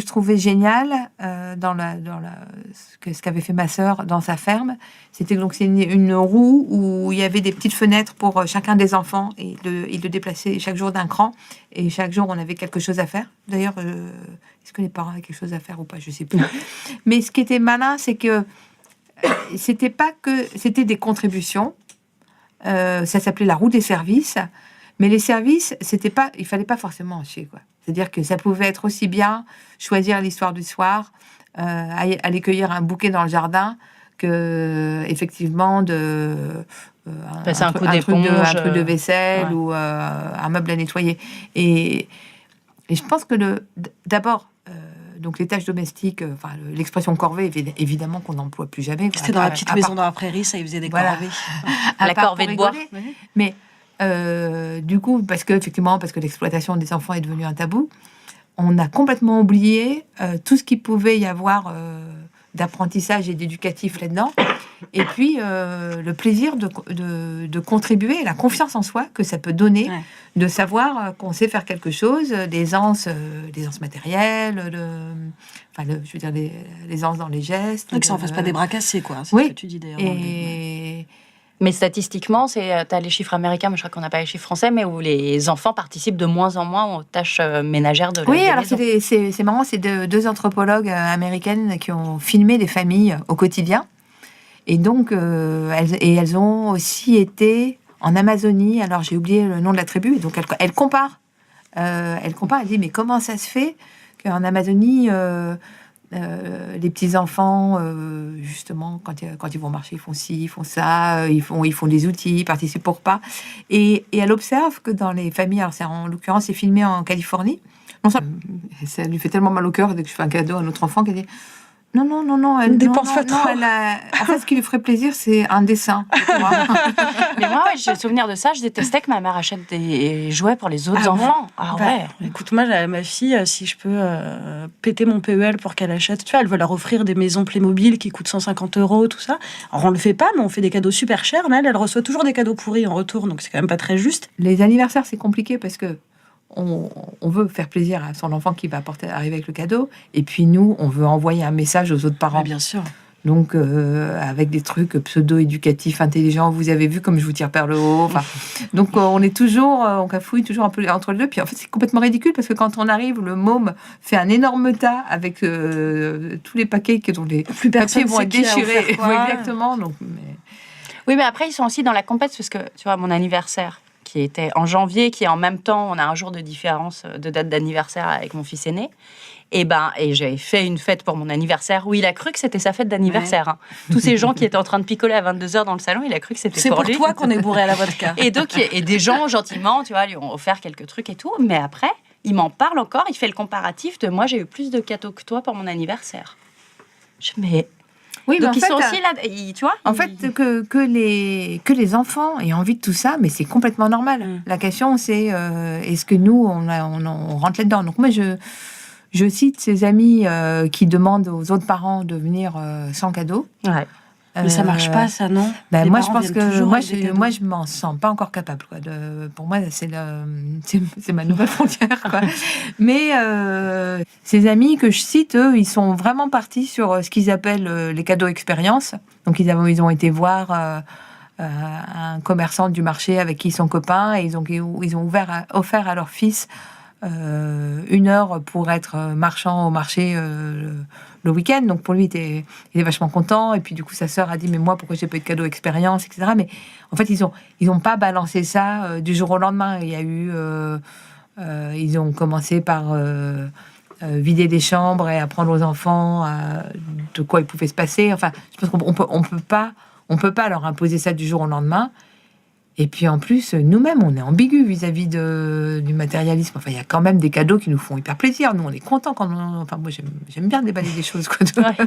trouvais génial ce qu'avait fait ma sœur dans sa ferme, c'était donc c'est une roue où il y avait des petites fenêtres pour chacun des enfants et il le déplaçait chaque jour d'un cran. Et chaque jour, on avait quelque chose à faire. D'ailleurs, est-ce que les parents avaient quelque chose à faire ou pas? Je sais plus. Mais ce qui était malin, c'est que c'était des contributions. Ça s'appelait la roue des services. Mais les services, il fallait pas forcément en chier, quoi. C'est-à-dire que ça pouvait être aussi bien choisir l'histoire du soir, aller cueillir un bouquet dans le jardin, que effectivement un truc de vaisselle ou un meuble à nettoyer. Et je pense que d'abord. Donc les tâches domestiques, l'expression corvée, évidemment qu'on n'emploie plus jamais. C'était dans la petite maison dans la prairie, ça, ils faisaient des corvées. La corvée de bois. Mais du coup, parce que l'exploitation des enfants est devenue un tabou, on a complètement oublié tout ce qu'il pouvait y avoir d'apprentissage et d'éducatif là-dedans. Et puis, le plaisir de contribuer, la confiance en soi que ça peut donner, de savoir qu'on sait faire quelque chose, l'aisance matérielle, l'aisance dans les gestes. Que ça en fasse pas des bras cassés, quoi. C'est ce que tu dis d'ailleurs. Mais statistiquement, t'as les chiffres américains, mais je crois qu'on n'a pas les chiffres français, mais où les enfants participent de moins en moins aux tâches ménagères de la maison. Alors c'est marrant, c'est deux anthropologues américaines qui ont filmé des familles au quotidien. Et donc, elles ont aussi été en Amazonie. Alors, j'ai oublié le nom de la tribu. Et donc, elle compare. Elle dit, mais comment ça se fait qu'en Amazonie, les petits-enfants, justement, quand ils vont marcher, ils font ci, ils font ça, ils font des outils, ils participent au repas. Et elle observe que dans les familles, alors en l'occurrence, c'est filmé en Californie. Ça lui fait tellement mal au cœur dès que je fais un cadeau à un autre enfant qu'elle dit... Non, elle dépense pas trop. En fait, ce qui lui ferait plaisir, c'est un dessin. Mais moi, j'ai le souvenir de ça. Je détestais que ma mère achète des jouets pour les autres enfants. Écoute, moi, ma fille, si je peux péter mon PEL pour qu'elle achète, tu vois, elle veut leur offrir des maisons Playmobil qui coûtent 150 €, tout ça. Alors, on le fait pas, mais on fait des cadeaux super chers. Mais elle reçoit toujours des cadeaux pourris en retour, donc c'est quand même pas très juste. Les anniversaires, c'est compliqué parce que on veut faire plaisir à son enfant qui va arriver avec le cadeau. Et puis nous, on veut envoyer un message aux autres parents. Mais bien sûr. Donc, avec des trucs pseudo-éducatifs, intelligents, vous avez vu comme je vous tire par le haut. Enfin, donc, on cafouille toujours un peu entre les deux. Puis, en fait, c'est complètement ridicule parce que quand on arrive, le môme fait un énorme tas avec tous les paquets dont les papiers vont être déchirés. Exactement. Donc, Oui, mais après, ils sont aussi dans la compète parce que, tu vois, mon anniversaire, qui était en janvier, qui est en même temps, on a un jour de différence de date d'anniversaire avec mon fils aîné. Et j'ai fait une fête pour mon anniversaire où il a cru que c'était sa fête d'anniversaire. Hein. Tous ces gens qui étaient en train de picoler à 22h dans le salon, il a cru que c'était pour lui. C'est pour toi qu'on est bourré à la vodka. Et des gens, gentiment, tu vois, lui ont offert quelques trucs et tout. Mais après, il m'en parle encore, il fait le comparatif de moi, j'ai eu plus de cadeaux que toi pour mon anniversaire. Mais oui, donc mais ils sont aussi là, tu vois. En fait, que les enfants aient envie de tout ça, mais c'est complètement normal. La question, c'est est-ce que nous, on rentre là-dedans. Donc moi, je cite ces amis qui demandent aux autres parents de venir sans cadeau. Ouais. Mais ça marche pas, ça, non? Moi, je pense que moi, je m'en sens pas encore capable. Quoi, pour moi, c'est ma nouvelle frontière. Quoi. Mais ces amis que je cite, eux, ils sont vraiment partis sur ce qu'ils appellent les cadeaux expérience. Donc, ils ont été voir un commerçant du marché avec qui ils sont copains et ils ont offert à leur fils 1 heure pour être marchand au marché le week-end. Donc pour lui, il était vachement content. Et puis du coup, sa sœur a dit mais moi, pourquoi j'ai pas eu de cadeau expérience, etc. Mais en fait, ils ont pas balancé ça du jour au lendemain. Il y a eu ils ont commencé par vider des chambres et apprendre aux enfants de quoi il pouvait se passer. Enfin, je pense qu'on peut pas leur imposer ça du jour au lendemain. Et puis en plus, nous-mêmes, on est ambigus vis-à-vis du matérialisme. Enfin, il y a quand même des cadeaux qui nous font hyper plaisir. Nous, on est contents quand enfin, moi, j'aime bien déballer des choses. Quoi. Ouais.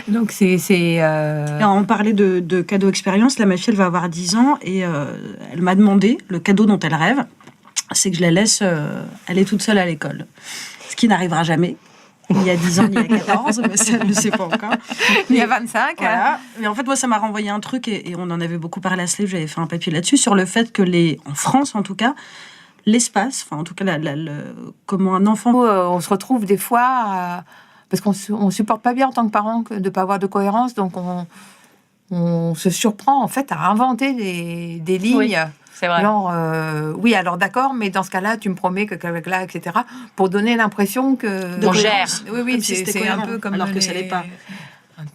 Donc, On parlait de cadeaux expérience. Là, ma fille, elle va avoir 10 ans et elle m'a demandé le cadeau dont elle rêve. C'est que je la laisse aller toute seule à l'école. Ce qui n'arrivera jamais. Il y a 10 ans, il y a 14, mais ça, je ne sais pas encore. Il y a 25. Voilà. Mais en fait, moi, ça m'a renvoyé un truc, et on en avait beaucoup parlé à Slave, j'avais fait un papier là-dessus, sur le fait que, en France en tout cas, l'espace, enfin en tout cas, comment un enfant... On se retrouve des fois, parce qu'on ne supporte pas bien en tant que parent de ne pas avoir de cohérence, donc on se surprend en fait à inventer des lignes... Oui. C'est vrai. Genre, oui, alors d'accord, mais dans ce cas-là, tu me promets que là, etc., pour donner l'impression que... On gère. Oui, c'est un peu comme... Alors que ça l'est pas.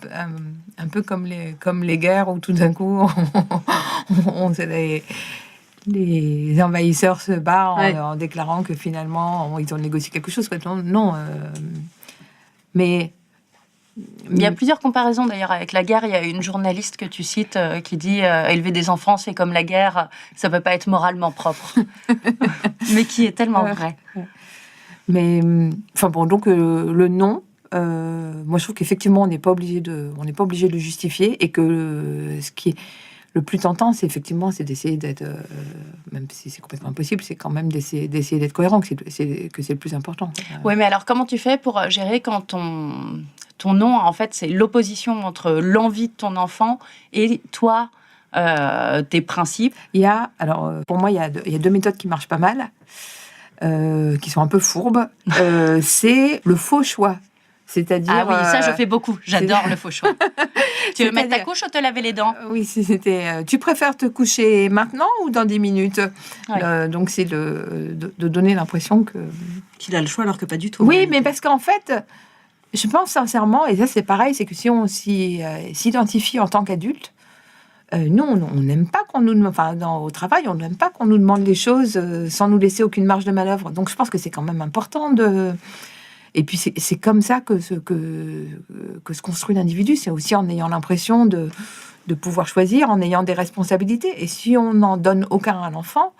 Un peu comme les guerres où tout d'un coup, les envahisseurs se battent en déclarant que finalement, ils ont négocié quelque chose. Quoi. Non, mais... Il y a plusieurs comparaisons d'ailleurs avec la guerre. Il y a une journaliste que tu cites qui dit élever des enfants, c'est comme la guerre, ça peut pas être moralement propre. Mais qui est tellement vrai. Mais enfin bon, donc le non, moi je trouve qu'effectivement on n'est pas obligé de le justifier et que ce qui est le plus tentant, c'est d'essayer d'être, même si c'est complètement impossible, c'est quand même d'essayer d'être cohérent, que c'est le plus important. Oui, mais alors comment tu fais pour gérer quand ton non, en fait, c'est l'opposition entre l'envie de ton enfant et toi, tes principes? Pour moi, il y a 2 méthodes qui marchent pas mal, qui sont un peu fourbes. C'est le faux choix. C'est-à-dire... Ah oui, ça, je fais beaucoup. J'adore le faux choix. Tu veux mettre ta couche ou te laver les dents? Oui, tu préfères te coucher maintenant ou dans 10 minutes? Ouais. Donc, c'est de donner l'impression qu'il a le choix alors que pas du tout. Oui, mais parce qu'en fait... Je pense sincèrement, et ça c'est pareil, c'est que si on s'identifie en tant qu'adulte, nous on n'aime pas qu'on nous, au travail, on n'aime pas qu'on nous demande des choses sans nous laisser aucune marge de manœuvre. Donc je pense que c'est quand même important et puis c'est comme ça que se construit l'individu. C'est aussi en ayant l'impression de pouvoir choisir, en ayant des responsabilités. Et si on n'en donne aucun à l'enfant,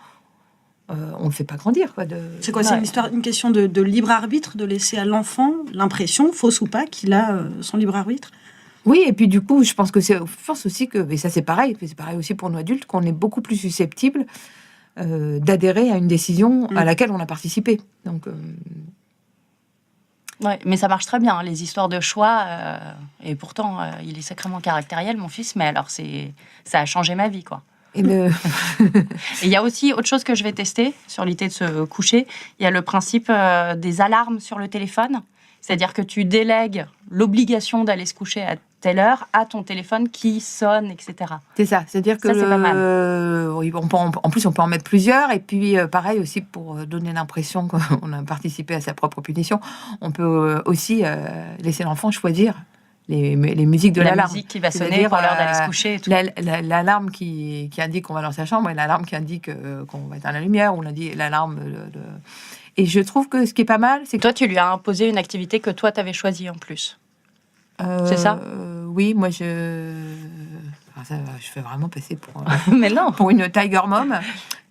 on ne le fait pas grandir. C'est quoi? C'est une question de libre arbitre, de laisser à l'enfant l'impression, fausse ou pas, qu'il a son libre arbitre? Oui, et puis du coup, je pense aussi que, et ça c'est pareil aussi pour nous adultes, qu'on est beaucoup plus susceptible d'adhérer à une décision à laquelle on a participé. Donc, ouais, mais ça marche très bien, les histoires de choix. Et pourtant, il est sacrément caractériel, mon fils, mais alors ça a changé ma vie, quoi. Et il y a aussi autre chose que je vais tester sur l'idée de se coucher. Il y a le principe des alarmes sur le téléphone. C'est-à-dire que tu délègues l'obligation d'aller se coucher à telle heure à ton téléphone qui sonne, etc. C'est ça, c'est-à-dire que Ça, c'est pas mal. oui, en plus on peut en mettre plusieurs, et puis pareil aussi pour donner l'impression qu'on a participé à sa propre punition, on peut aussi laisser l'enfant choisir les musiques de l'alarme. La musique qui va sonner C'est-à-dire, pour l'heure d'aller se coucher et tout. L'alarme qui indique qu'on va dans sa chambre, et l'alarme qui indique qu'on va éteindre la lumière, ou l'alarme Et je trouve que ce qui est pas mal, c'est que... Toi, tu lui as imposé une activité que toi, tu avais choisie en plus. C'est ça Oui, moi je fais vraiment passer pour, Mais non. pour une Tiger Mom.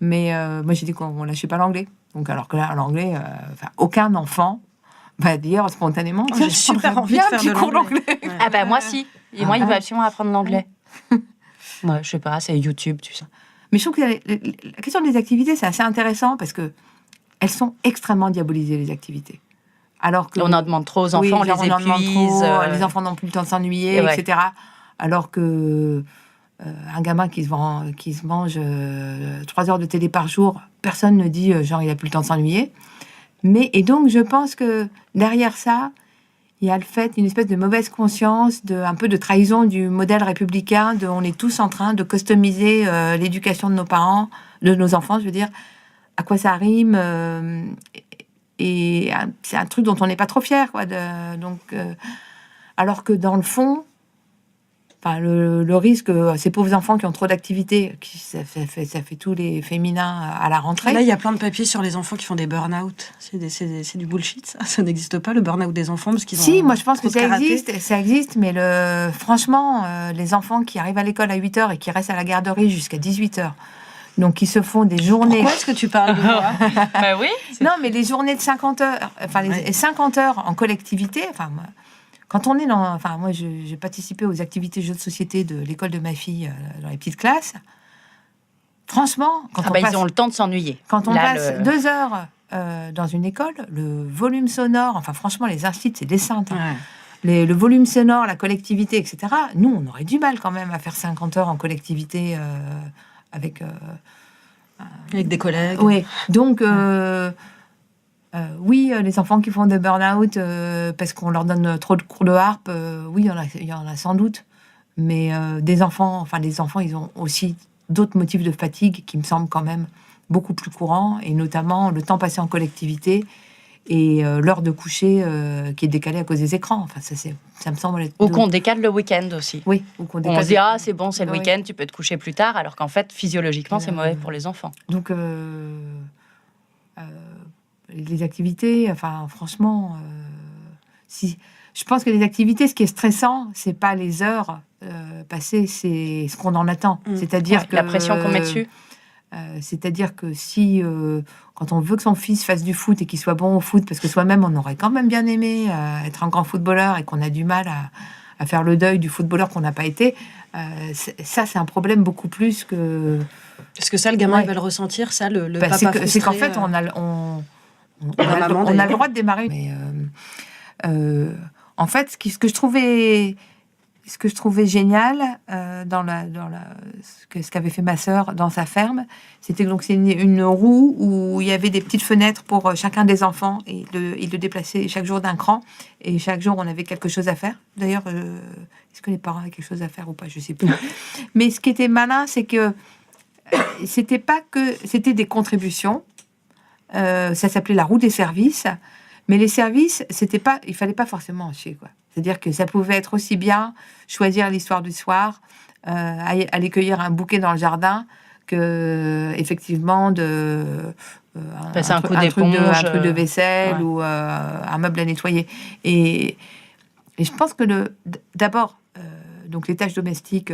Mais moi j'ai dit qu'on lâchait pas l'anglais. Donc alors que là, l'anglais, aucun enfant va dire spontanément, J'ai super envie de faire de cours l'anglais. d'anglais. Ah bah moi si. Et moi, il veut absolument apprendre l'anglais. Moi, je sais pas, c'est YouTube, tu sais. Mais je trouve que la question des activités, c'est assez intéressant parce que elles sont extrêmement diabolisées, les activités. Alors que On en demande trop aux enfants, on les en demande épuise. trop, les enfants n'ont plus le temps de s'ennuyer, Et ouais. etc. Alors que un gamin qui se mange 3 heures de télé par jour, personne ne dit genre il a plus le temps de s'ennuyer. Et donc je pense que derrière ça, il y a le fait une espèce de mauvaise conscience, un peu de trahison du modèle républicain, on est tous en train de customiser l'éducation de nos parents, de nos enfants, je veux dire, à quoi ça rime. Et c'est un truc dont on n'est pas trop fier, quoi. Alors que dans le fond, le risque, ces pauvres enfants qui ont trop d'activités, ça fait tous les féminins à la rentrée. Là, il y a plein de papiers sur les enfants qui font des burn-out. C'est du bullshit, ça. Ça n'existe pas, le burn-out des enfants, parce qu'ils ont... Si, moi je pense que trop de karaté. ça existe, mais franchement, les enfants qui arrivent à l'école à 8h et qui restent à la garderie jusqu'à 18h, donc ils se font des journées... Pourquoi est-ce que tu parles de moi? Bah oui. Non, mais les journées de 50 heures, les 50 heures en collectivité, moi, quand on est dans... moi, j'ai participé aux activités jeux de société de l'école de ma fille dans les petites classes. Franchement, ils ont le temps de s'ennuyer. Quand on passe 2 heures dans une école, le volume sonore, franchement, les instituts, c'est des saintes. Hein. Ouais. Le volume sonore, la collectivité, etc. Nous, on aurait du mal quand même à faire 50 heures en collectivité avec des collègues. Oui, donc... oui, les enfants qui font des burn-out parce qu'on leur donne trop de cours de harpe, oui, il y en a sans doute. Mais les enfants, ils ont aussi d'autres motifs de fatigue qui me semblent quand même beaucoup plus courants, et notamment le temps passé en collectivité et l'heure de coucher qui est décalée à cause des écrans. Ça me semble être... Ou qu'on décale le week-end aussi. Oui, ou qu'on décale... On se dit, c'est bon, c'est le week-end, tu peux te coucher plus tard, alors qu'en fait, physiologiquement, c'est mauvais pour les enfants. Donc... les activités, franchement, je pense que les activités, ce qui est stressant, c'est pas les heures passées, c'est ce qu'on en attend. C'est-à-dire que la pression qu'on met dessus. C'est-à-dire que si, quand on veut que son fils fasse du foot et qu'il soit bon au foot, parce que soi-même, on aurait quand même bien aimé être un grand footballeur et qu'on a du mal à faire le deuil du footballeur qu'on n'a pas été, ça, c'est un problème beaucoup plus que... Parce que ça, le gamin, il va le ressentir, ça, le papa frustré. C'est qu'en fait, on a le droit de démarrer. Mais en fait, ce que je trouvais génial ce qu'avait fait ma sœur dans sa ferme, c'était donc c'est une roue où il y avait des petites fenêtres pour chacun des enfants, et il le déplaçait chaque jour d'un cran, et chaque jour on avait quelque chose à faire. D'ailleurs, est-ce que les parents avaient quelque chose à faire ou pas, je sais plus. Mais ce qui était malin, c'est que c'était des contributions. Ça s'appelait la roue des services, mais les services, il fallait pas forcément en chier, quoi. C'est-à-dire que ça pouvait être aussi bien choisir l'histoire du soir, aller cueillir un bouquet dans le jardin, que effectivement passer un truc de vaisselle, ou un meuble à nettoyer. Et je pense que d'abord, donc les tâches domestiques,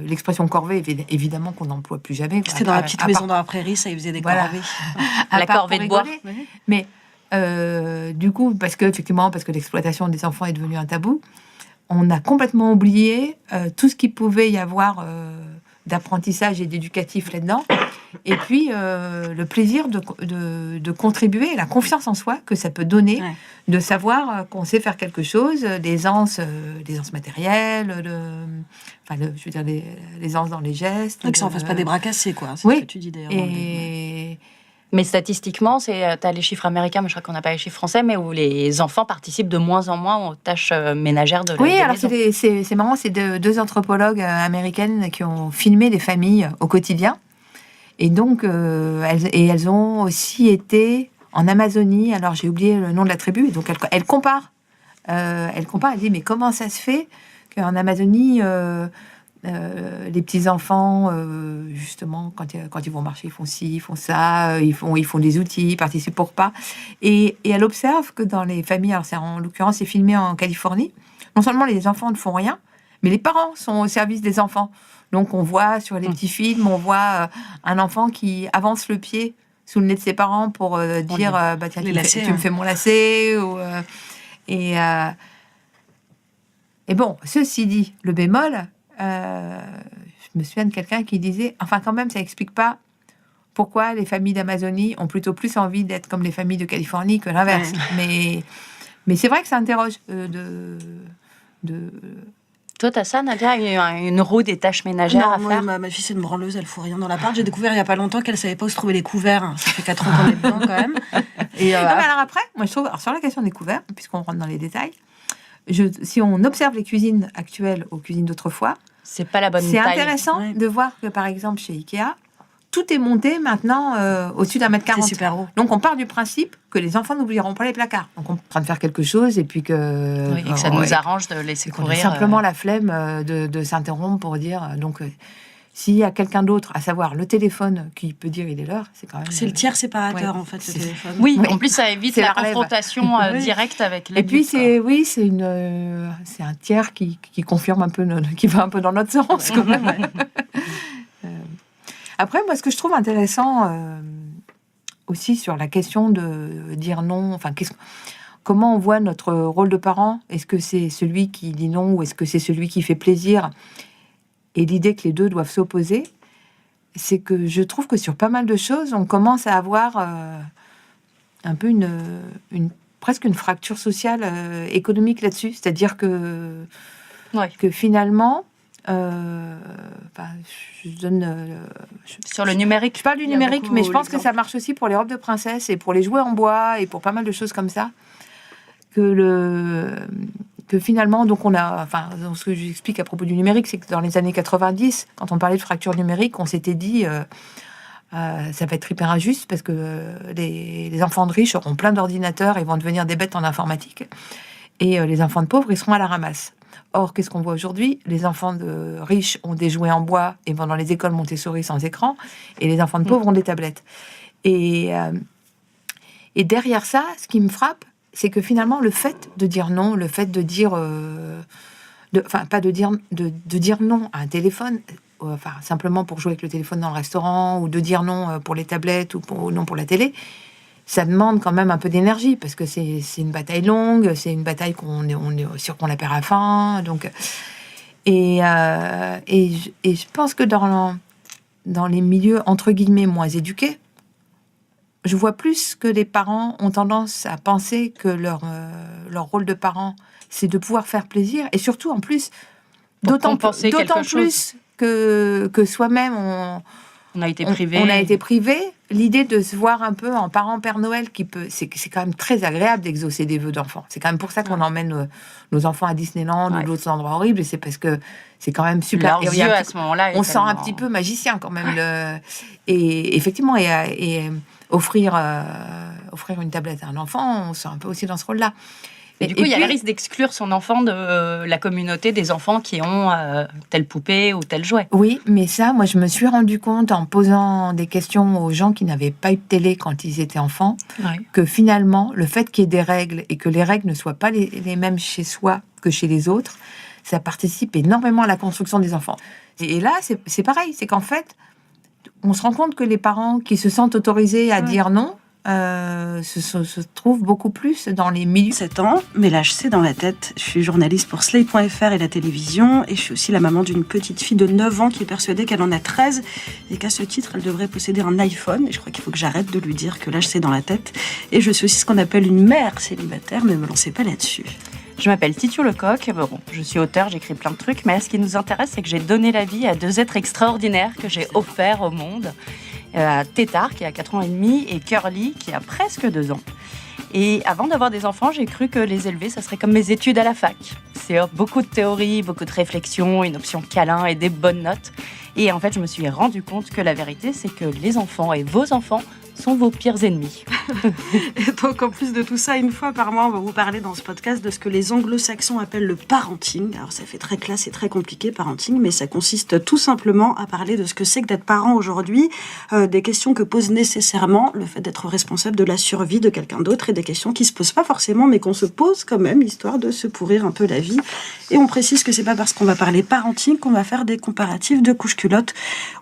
l'expression corvée, évidemment qu'on n'emploie plus jamais. C'était dans la petite maison dans la prairie, ça, ils faisaient des corvées. La corvée de bois. Mais du coup, parce que l'exploitation des enfants est devenue un tabou, on a complètement oublié tout ce qu'il pouvait y avoir d'apprentissage et d'éducatif là-dedans. Et puis, le plaisir de contribuer, la confiance en soi que ça peut donner, de savoir qu'on sait faire quelque chose, l'aisance matérielle, l'aisance dans les gestes. Que ça en fasse pas des bras cassés, quoi. C'est ce que tu dis d'ailleurs. Mais statistiquement, tu as les chiffres américains, mais je crois qu'on n'a pas les chiffres français, mais où les enfants participent de moins en moins aux tâches ménagères de la Oui, maison. alors c'est marrant, c'est deux anthropologues américaines qui ont filmé des familles au quotidien. Et donc, elles ont aussi été en Amazonie. Alors, j'ai oublié le nom de la tribu. Et donc, elles comparent. Elles disent, mais comment ça se fait qu'en Amazonie, les petits-enfants, justement, quand ils vont marcher, ils font ci, ils font ça, ils font des outils, ils participent au repas. Et elle observe que dans les familles, alors en l'occurrence, c'est filmé en Californie, non seulement les enfants ne font rien, mais les parents sont au service des enfants. Donc, on voit sur les petits films, on voit un enfant qui avance le pied sous le nez de ses parents pour dire tiens, tu me fais mon lacet. Et bon, ceci dit, le bémol, je me souviens de quelqu'un qui disait, enfin quand même, ça n'explique pas pourquoi les familles d'Amazonie ont plutôt plus envie d'être comme les familles de Californie que l'inverse. Ouais. Mais c'est vrai que ça interroge Toi, t'as ça, Nadia, une roue des tâches ménagères à faire? Ma fille, c'est une branleuse, elle fout rien dans l'appart. J'ai découvert il n'y a pas longtemps qu'elle ne savait pas où se trouver les couverts. Ça fait 4 ans qu'on est dedans, quand même. Et non, mais alors après, moi, je trouve, sur la question des couverts, puisqu'on rentre dans les détails, si on observe les cuisines actuelles aux cuisines d'autrefois, c'est pas la bonne taille. C'est intéressant de voir que, par exemple, chez Ikea, tout est monté maintenant au-dessus d'1,40 m. C'est super haut. Donc, on part du principe que les enfants n'oublieront pas les placards. Donc, on est en train de faire quelque chose et puis que... Oui, et que ça nous arrange de laisser courir. On a simplement la flemme de s'interrompre pour dire... Donc, s'il y a quelqu'un d'autre, à savoir le téléphone, qui peut dire il est l'heure, c'est quand même... C'est le tiers séparateur, en fait, le téléphone. Oui, en plus, ça évite la confrontation directe avec les... Et puis, c'est un tiers qui confirme un peu, qui va un peu dans notre sens, quand même. Après, moi, ce que je trouve intéressant aussi sur la question de dire non, enfin, comment on voit notre rôle de parent? Est-ce que c'est celui qui dit non ou est-ce que c'est celui qui fait plaisir? Et l'idée que les deux doivent s'opposer, c'est que je trouve que sur pas mal de choses, on commence à avoir un peu presque une fracture sociale, économique là-dessus. C'est-à-dire que finalement... je donne... sur le numérique. Je parle du numérique, mais je pense que ça marche aussi pour les robes de princesse et pour les jouets en bois et pour pas mal de choses comme ça. Que finalement, donc ce que j'explique à propos du numérique, c'est que dans les années 90, quand on parlait de fracture numérique, on s'était dit ça va être hyper injuste parce que les enfants de riches auront plein d'ordinateurs et vont devenir des bêtes en informatique. Et les enfants de pauvres, ils seront à la ramasse. Or, qu'est-ce qu'on voit aujourd'hui? Les enfants de riches ont des jouets en bois et vont dans les écoles Montessori sans écran, et les enfants de pauvres ont des tablettes. Et derrière ça, ce qui me frappe, c'est que finalement, le fait de dire non, le fait de dire... de dire non à un téléphone, simplement pour jouer avec le téléphone dans le restaurant, ou de dire non pour les tablettes, ou non pour la télé, ça demande quand même un peu d'énergie, parce que c'est une bataille longue, c'est une bataille qu'on est sûr qu'on la perd à la fin. Donc, et je pense que dans les milieux, entre guillemets, moins éduqués, je vois plus que les parents ont tendance à penser que leur rôle de parent, c'est de pouvoir faire plaisir, et surtout, en plus, d'autant plus que soi-même, on a été privé. On a été privé. L'idée de se voir un peu en parent Père Noël, c'est quand même très agréable d'exaucer des vœux d'enfants. C'est quand même pour ça qu'on emmène nos enfants à Disneyland ou d'autres endroits horribles. C'est parce que c'est quand même super. Leurs yeux à ce moment-là. On sent un petit peu magicien quand même. Et effectivement, et offrir une tablette à un enfant, on sent un peu aussi dans ce rôla. Et du coup, il y a le risque d'exclure son enfant de la communauté des enfants qui ont telle poupée ou tel jouet. Oui, mais ça, moi, je me suis rendu compte en posant des questions aux gens qui n'avaient pas eu de télé quand ils étaient enfants, que finalement, le fait qu'il y ait des règles et que les règles ne soient pas les mêmes chez soi que chez les autres, ça participe énormément à la construction des enfants. Et là, c'est pareil, c'est qu'en fait, on se rend compte que les parents qui se sentent autorisés à dire non, se trouve beaucoup plus dans les milieux. 7 ans, mais l'âge c'est dans la tête. Je suis journaliste pour Slate.fr et la télévision, et je suis aussi la maman d'une petite fille de 9 ans qui est persuadée qu'elle en a 13 et qu'à ce titre, elle devrait posséder un iPhone. Et je crois qu'il faut que j'arrête de lui dire que l'âge c'est dans la tête. Et je suis aussi ce qu'on appelle une mère célibataire, mais ne me lancez pas là-dessus. Je m'appelle Titu Lecoq, bon, je suis auteure, j'écris plein de trucs, mais là, ce qui nous intéresse, c'est que j'ai donné la vie à 2 êtres extraordinaires que j'ai offerts au monde. Tétard, qui a 4 ans et demi, et Curly, qui a presque 2 ans. Et avant d'avoir des enfants, j'ai cru que les élever, ça serait comme mes études à la fac. C'est beaucoup de théorie, beaucoup de réflexion, une option câlin et des bonnes notes. Et en fait, je me suis rendu compte que la vérité, c'est que les enfants et vos enfants sont vos pires ennemis. Et donc, en plus de tout ça, une fois par mois, on va vous parler dans ce podcast de ce que les anglo-saxons appellent le parenting. Alors, ça fait très classe et très compliqué, parenting, mais ça consiste tout simplement à parler de ce que c'est que d'être parent aujourd'hui, des questions que pose nécessairement le fait d'être responsable de la survie de quelqu'un d'autre et des questions qui se posent pas forcément, mais qu'on se pose quand même, histoire de se pourrir un peu la vie. Et on précise que c'est pas parce qu'on va parler parenting qu'on va faire des comparatifs de couches-culottes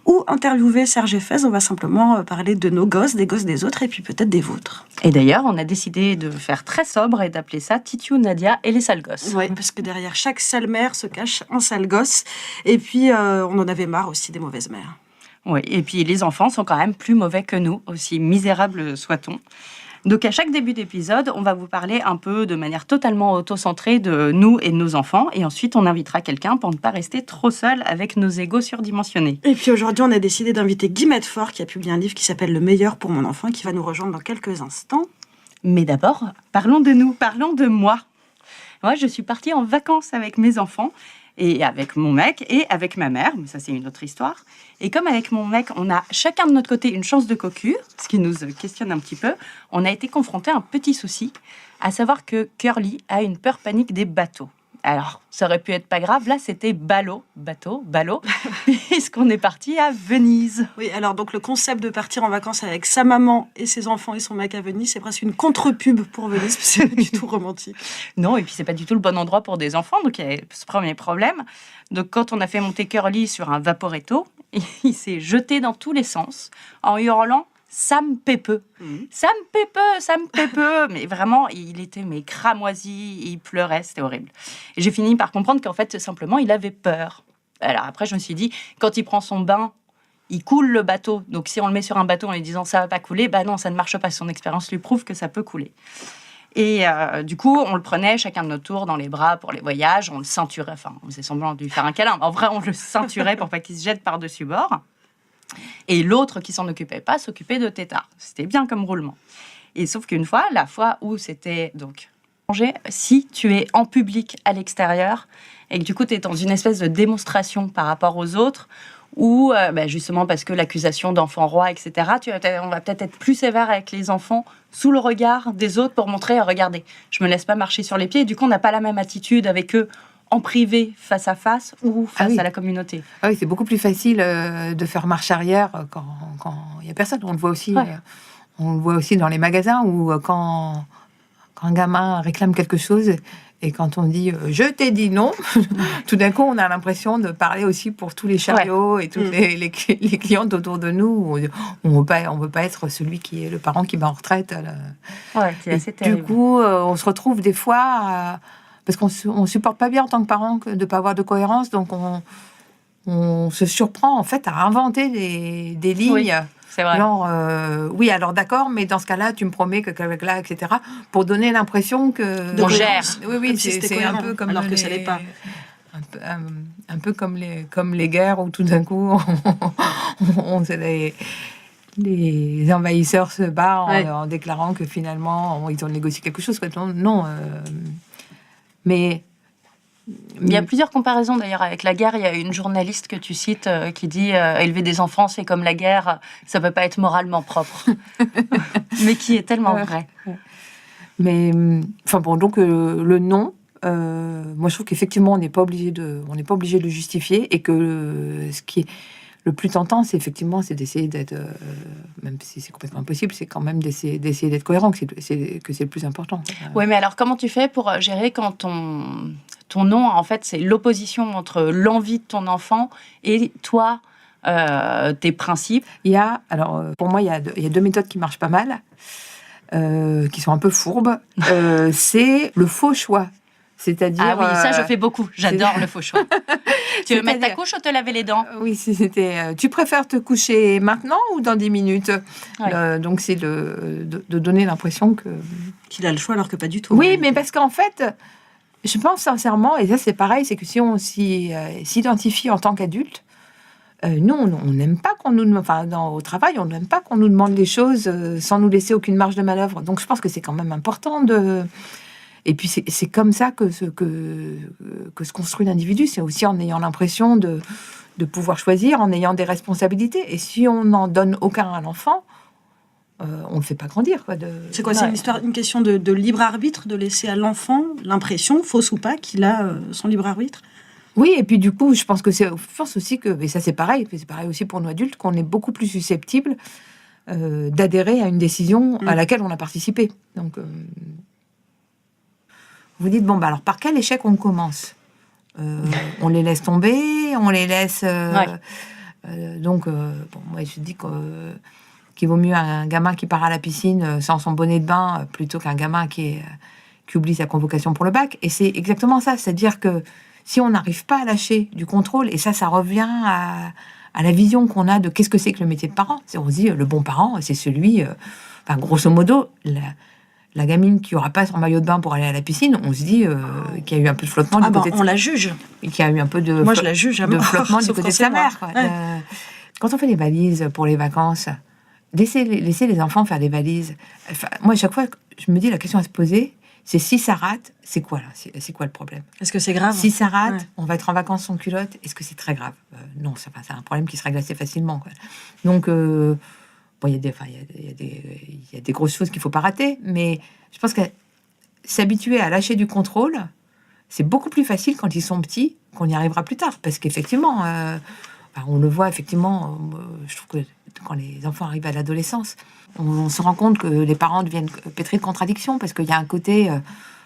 ou interviewer Serge Effès. On va simplement parler de nos gosses, des gosses des autres et puis peut-être des vôtres. Et d'ailleurs, on a décidé de faire très sobre et d'appeler ça Titiou, Nadia et les sales gosses. Oui, parce que derrière chaque sale mère se cache un sale gosse. Et puis, on en avait marre aussi des mauvaises mères. Oui, et puis les enfants sont quand même plus mauvais que nous, aussi misérables soit-on. Donc à chaque début d'épisode, on va vous parler un peu de manière totalement auto-centrée de nous et de nos enfants. Et ensuite, on invitera quelqu'un pour ne pas rester trop seul avec nos égos surdimensionnés. Et puis aujourd'hui, on a décidé d'inviter Guy Medfort, qui a publié un livre qui s'appelle Le meilleur pour mon enfant, qui va nous rejoindre dans quelques instants. Mais d'abord, parlons de nous, parlons de moi. Moi, je suis partie en vacances avec mes enfants, et avec mon mec, et avec ma mère, mais ça c'est une autre histoire. Et comme avec mon mec, on a chacun de notre côté une chance de cocu, ce qui nous questionne un petit peu, on a été confrontés à un petit souci, à savoir que Curly a une peur panique des bateaux. Alors, ça aurait pu être pas grave, là c'était ballot, puisqu'on est parti à Venise. Oui, alors donc le concept de partir en vacances avec sa maman et ses enfants et son mec à Venise, c'est presque une contre-pub pour Venise, parce que c'est pas du tout romantique. Non, et puis c'est pas du tout le bon endroit pour des enfants, donc il y a ce premier problème. Donc quand on a fait monter Curly sur un vaporetto, il s'est jeté dans tous les sens en hurlant ça me paie peu. Ça me paie peu. Mais vraiment, il était cramoisi, il pleurait, c'était horrible. Et j'ai fini par comprendre qu'en fait, simplement, il avait peur. Alors après, je me suis dit, quand il prend son bain, il coule le bateau. Donc si on le met sur un bateau en lui disant ça va pas couler, bah non, ça ne marche pas. Son expérience lui prouve que ça peut couler. Et du coup, on le prenait chacun de notre tour dans les bras pour les voyages, on le ceinturait, enfin, on faisait semblant de lui faire un câlin, mais en vrai, on le ceinturait pour pas qu'il se jette par-dessus bord. Et l'autre qui s'en occupait pas s'occupait de Tétard. C'était bien comme roulement. Et sauf qu'une fois, la fois où c'était donc si tu es en public à l'extérieur et que du coup tu es dans une espèce de démonstration par rapport aux autres, ou justement parce que l'accusation d'enfant roi, etc., on va peut-être être plus sévère avec les enfants sous le regard des autres pour montrer, regardez, je me laisse pas marcher sur les pieds. Et du coup, on n'a pas la même attitude avec eux en privé, face à face, ou face à la communauté. Ah oui, c'est beaucoup plus facile de faire marche arrière quand il y a personne. On le voit aussi, on le voit aussi dans les magasins où quand un gamin réclame quelque chose et quand on dit je t'ai dit non, tout d'un coup on a l'impression de parler aussi pour tous les chariots et tous les clientes autour de nous. On veut pas être celui qui est le parent qui va en retraite. Qui est assez terrible. Du coup, on se retrouve des fois parce qu'on supporte pas bien en tant que parent de ne pas avoir de cohérence, donc on se surprend en fait à inventer des lignes. Oui, c'est vrai. Genre, oui, alors d'accord, mais dans ce cas-là, tu me promets que là, etc. Pour donner l'impression que... On gère. Oui, c'est un peu comme alors que ça l'est pas. Un peu comme les guerres où tout d'un coup, les envahisseurs se battent en déclarant que finalement, ils ont négocié quelque chose. Non, mais... Il y a plusieurs comparaisons d'ailleurs avec la guerre. Il y a une journaliste que tu cites qui dit élever des enfants, c'est comme la guerre, ça peut pas être moralement propre. Mais qui est tellement vrai. Mais enfin bon, donc le non, moi je trouve qu'effectivement on n'est pas obligé de le justifier et que ce qui est le plus tentant, c'est d'essayer d'être, même si c'est complètement impossible, c'est quand même d'essayer d'être cohérent, que c'est le plus important. Oui, mais alors comment tu fais pour gérer quand ton non, en fait, c'est l'opposition entre l'envie de ton enfant et toi, tes principes? Pour moi, il y a deux méthodes qui marchent pas mal, qui sont un peu fourbes. C'est le faux choix. C'est-à-dire... Ah oui, ça, je fais beaucoup. J'adore le faux choix. Tu veux mettre ta couche ou te laver les dents? Oui, c'était... tu préfères te coucher maintenant ou dans 10 minutes? Donc, c'est de donner l'impression qu'il a le choix alors que pas du tout. Oui, mais parce qu'en fait, je pense sincèrement, et ça c'est pareil, c'est que si on s'identifie en tant qu'adulte, Nous, on n'aime pas qu'on nous... Enfin, au travail, on n'aime pas qu'on nous demande des choses sans nous laisser aucune marge de manœuvre. Donc, je pense que c'est quand même important de... Et puis, c'est comme ça que se construit l'individu. C'est aussi en ayant l'impression de pouvoir choisir, en ayant des responsabilités. Et si on n'en donne aucun à l'enfant, on ne le fait pas grandir. Quoi, c'est quoi? C'est une question de libre arbitre, de laisser à l'enfant l'impression, fausse ou pas, qu'il a son libre arbitre? Oui, et puis du coup, je pense aussi que, et ça c'est pareil aussi pour nous adultes, qu'on est beaucoup plus susceptible d'adhérer à une décision à laquelle on a participé. Donc, vous dites, bon, alors par quel échec on commence? On les laisse tomber, on les laisse... donc, moi je dis qu'il vaut mieux un gamin qui part à la piscine sans son bonnet de bain plutôt qu'un gamin qui oublie sa convocation pour le bac. Et c'est exactement ça, c'est-à-dire que si on n'arrive pas à lâcher du contrôle, et ça revient à la vision qu'on a de qu'est-ce que c'est que le métier de parent. On se dit, le bon parent, c'est celui... grosso modo, la gamine qui n'aura pas son maillot de bain pour aller à la piscine, on se dit qu'il y a eu un peu de flottement du côté de... on la juge. Et qu'il y a eu un peu de... Moi, je la juge à de flottement du côté de sa mère. Ouais. Quand on fait les valises pour les vacances, laisser les enfants faire des valises. Enfin, moi, à chaque fois, je me dis, la question à se poser... c'est si ça rate, c'est quoi là? C'est quoi le problème? Est-ce que c'est grave? Si ça rate, on va être en vacances sans culotte, est-ce que c'est très grave? Non, c'est un problème qui se règle assez facilement, quoi. Donc, il y a des grosses choses qu'il ne faut pas rater, mais je pense que s'habituer à lâcher du contrôle, c'est beaucoup plus facile quand ils sont petits qu'on y arrivera plus tard. Parce qu'effectivement, on le voit, effectivement, je trouve que quand les enfants arrivent à l'adolescence, on se rend compte que les parents deviennent pétris de contradictions, parce qu'il y a un côté,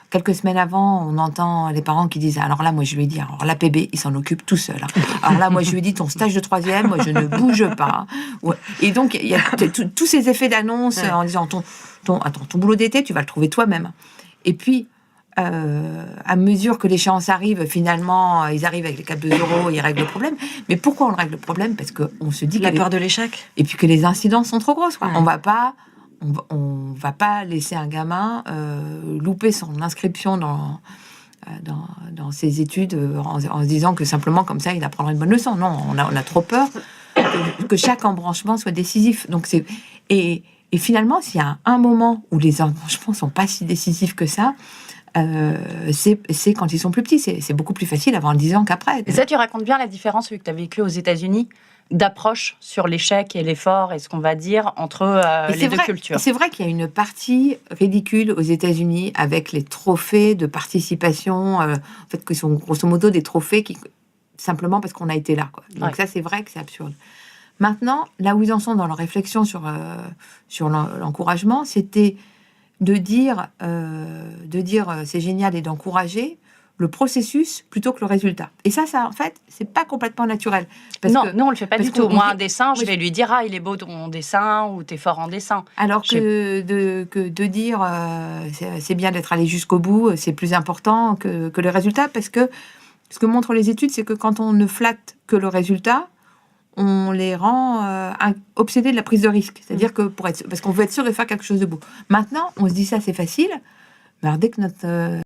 quelques semaines avant, on entend les parents qui disent, alors là, moi, je lui ai dit, alors l'APB, il s'en occupe tout seul. Alors là, moi, je lui ai dit, ton stage de 3e, moi, je ne bouge pas. Ouais. Et donc, il y a tous ces effets d'annonce en disant, ton boulot d'été, tu vas le trouver toi-même. Et puis, à mesure que l'échéance arrive, finalement, ils arrivent avec les 4 €, ils règlent le problème. Mais pourquoi on règle le problème? Parce qu'on se dit la peur de l'échec. Et puis que les incidences sont trop grosses, quoi. On va pas laisser un gamin louper son inscription dans ses études en se disant que simplement comme ça il apprendra une bonne leçon. Non, on a trop peur que chaque embranchement soit décisif. Donc et finalement, s'il y a un moment où les embranchements sont pas si décisifs que ça, c'est quand ils sont plus petits. C'est beaucoup plus facile avant 10 ans qu'après. Et ça, tu racontes bien la différence, vu que tu as vécu aux États-Unis, d'approche sur l'échec et l'effort et ce qu'on va dire entre les deux cultures. C'est vrai qu'il y a une partie ridicule aux États-Unis avec les trophées de participation, en fait, qui sont grosso modo des trophées simplement parce qu'on a été là, quoi. Donc ça, c'est vrai que c'est absurde. Maintenant, là où ils en sont dans leur réflexion sur l'encouragement, c'était de dire c'est génial et d'encourager le processus plutôt que le résultat. Et ça en fait, c'est pas complètement naturel. Non, on le fait pas du tout. Moi, un dessin, je vais lui dire, il est beau ton dessin, ou t'es fort en dessin. Alors que de dire, c'est bien d'être allé jusqu'au bout, c'est plus important que le résultat, parce que ce que montrent les études, c'est que quand on ne flatte que le résultat, on les rend obsédés de la prise de risque. C'est-à-dire que parce qu'on veut être sûr de faire quelque chose de beau. Maintenant, on se dit ça, c'est facile, mais alors dès que notre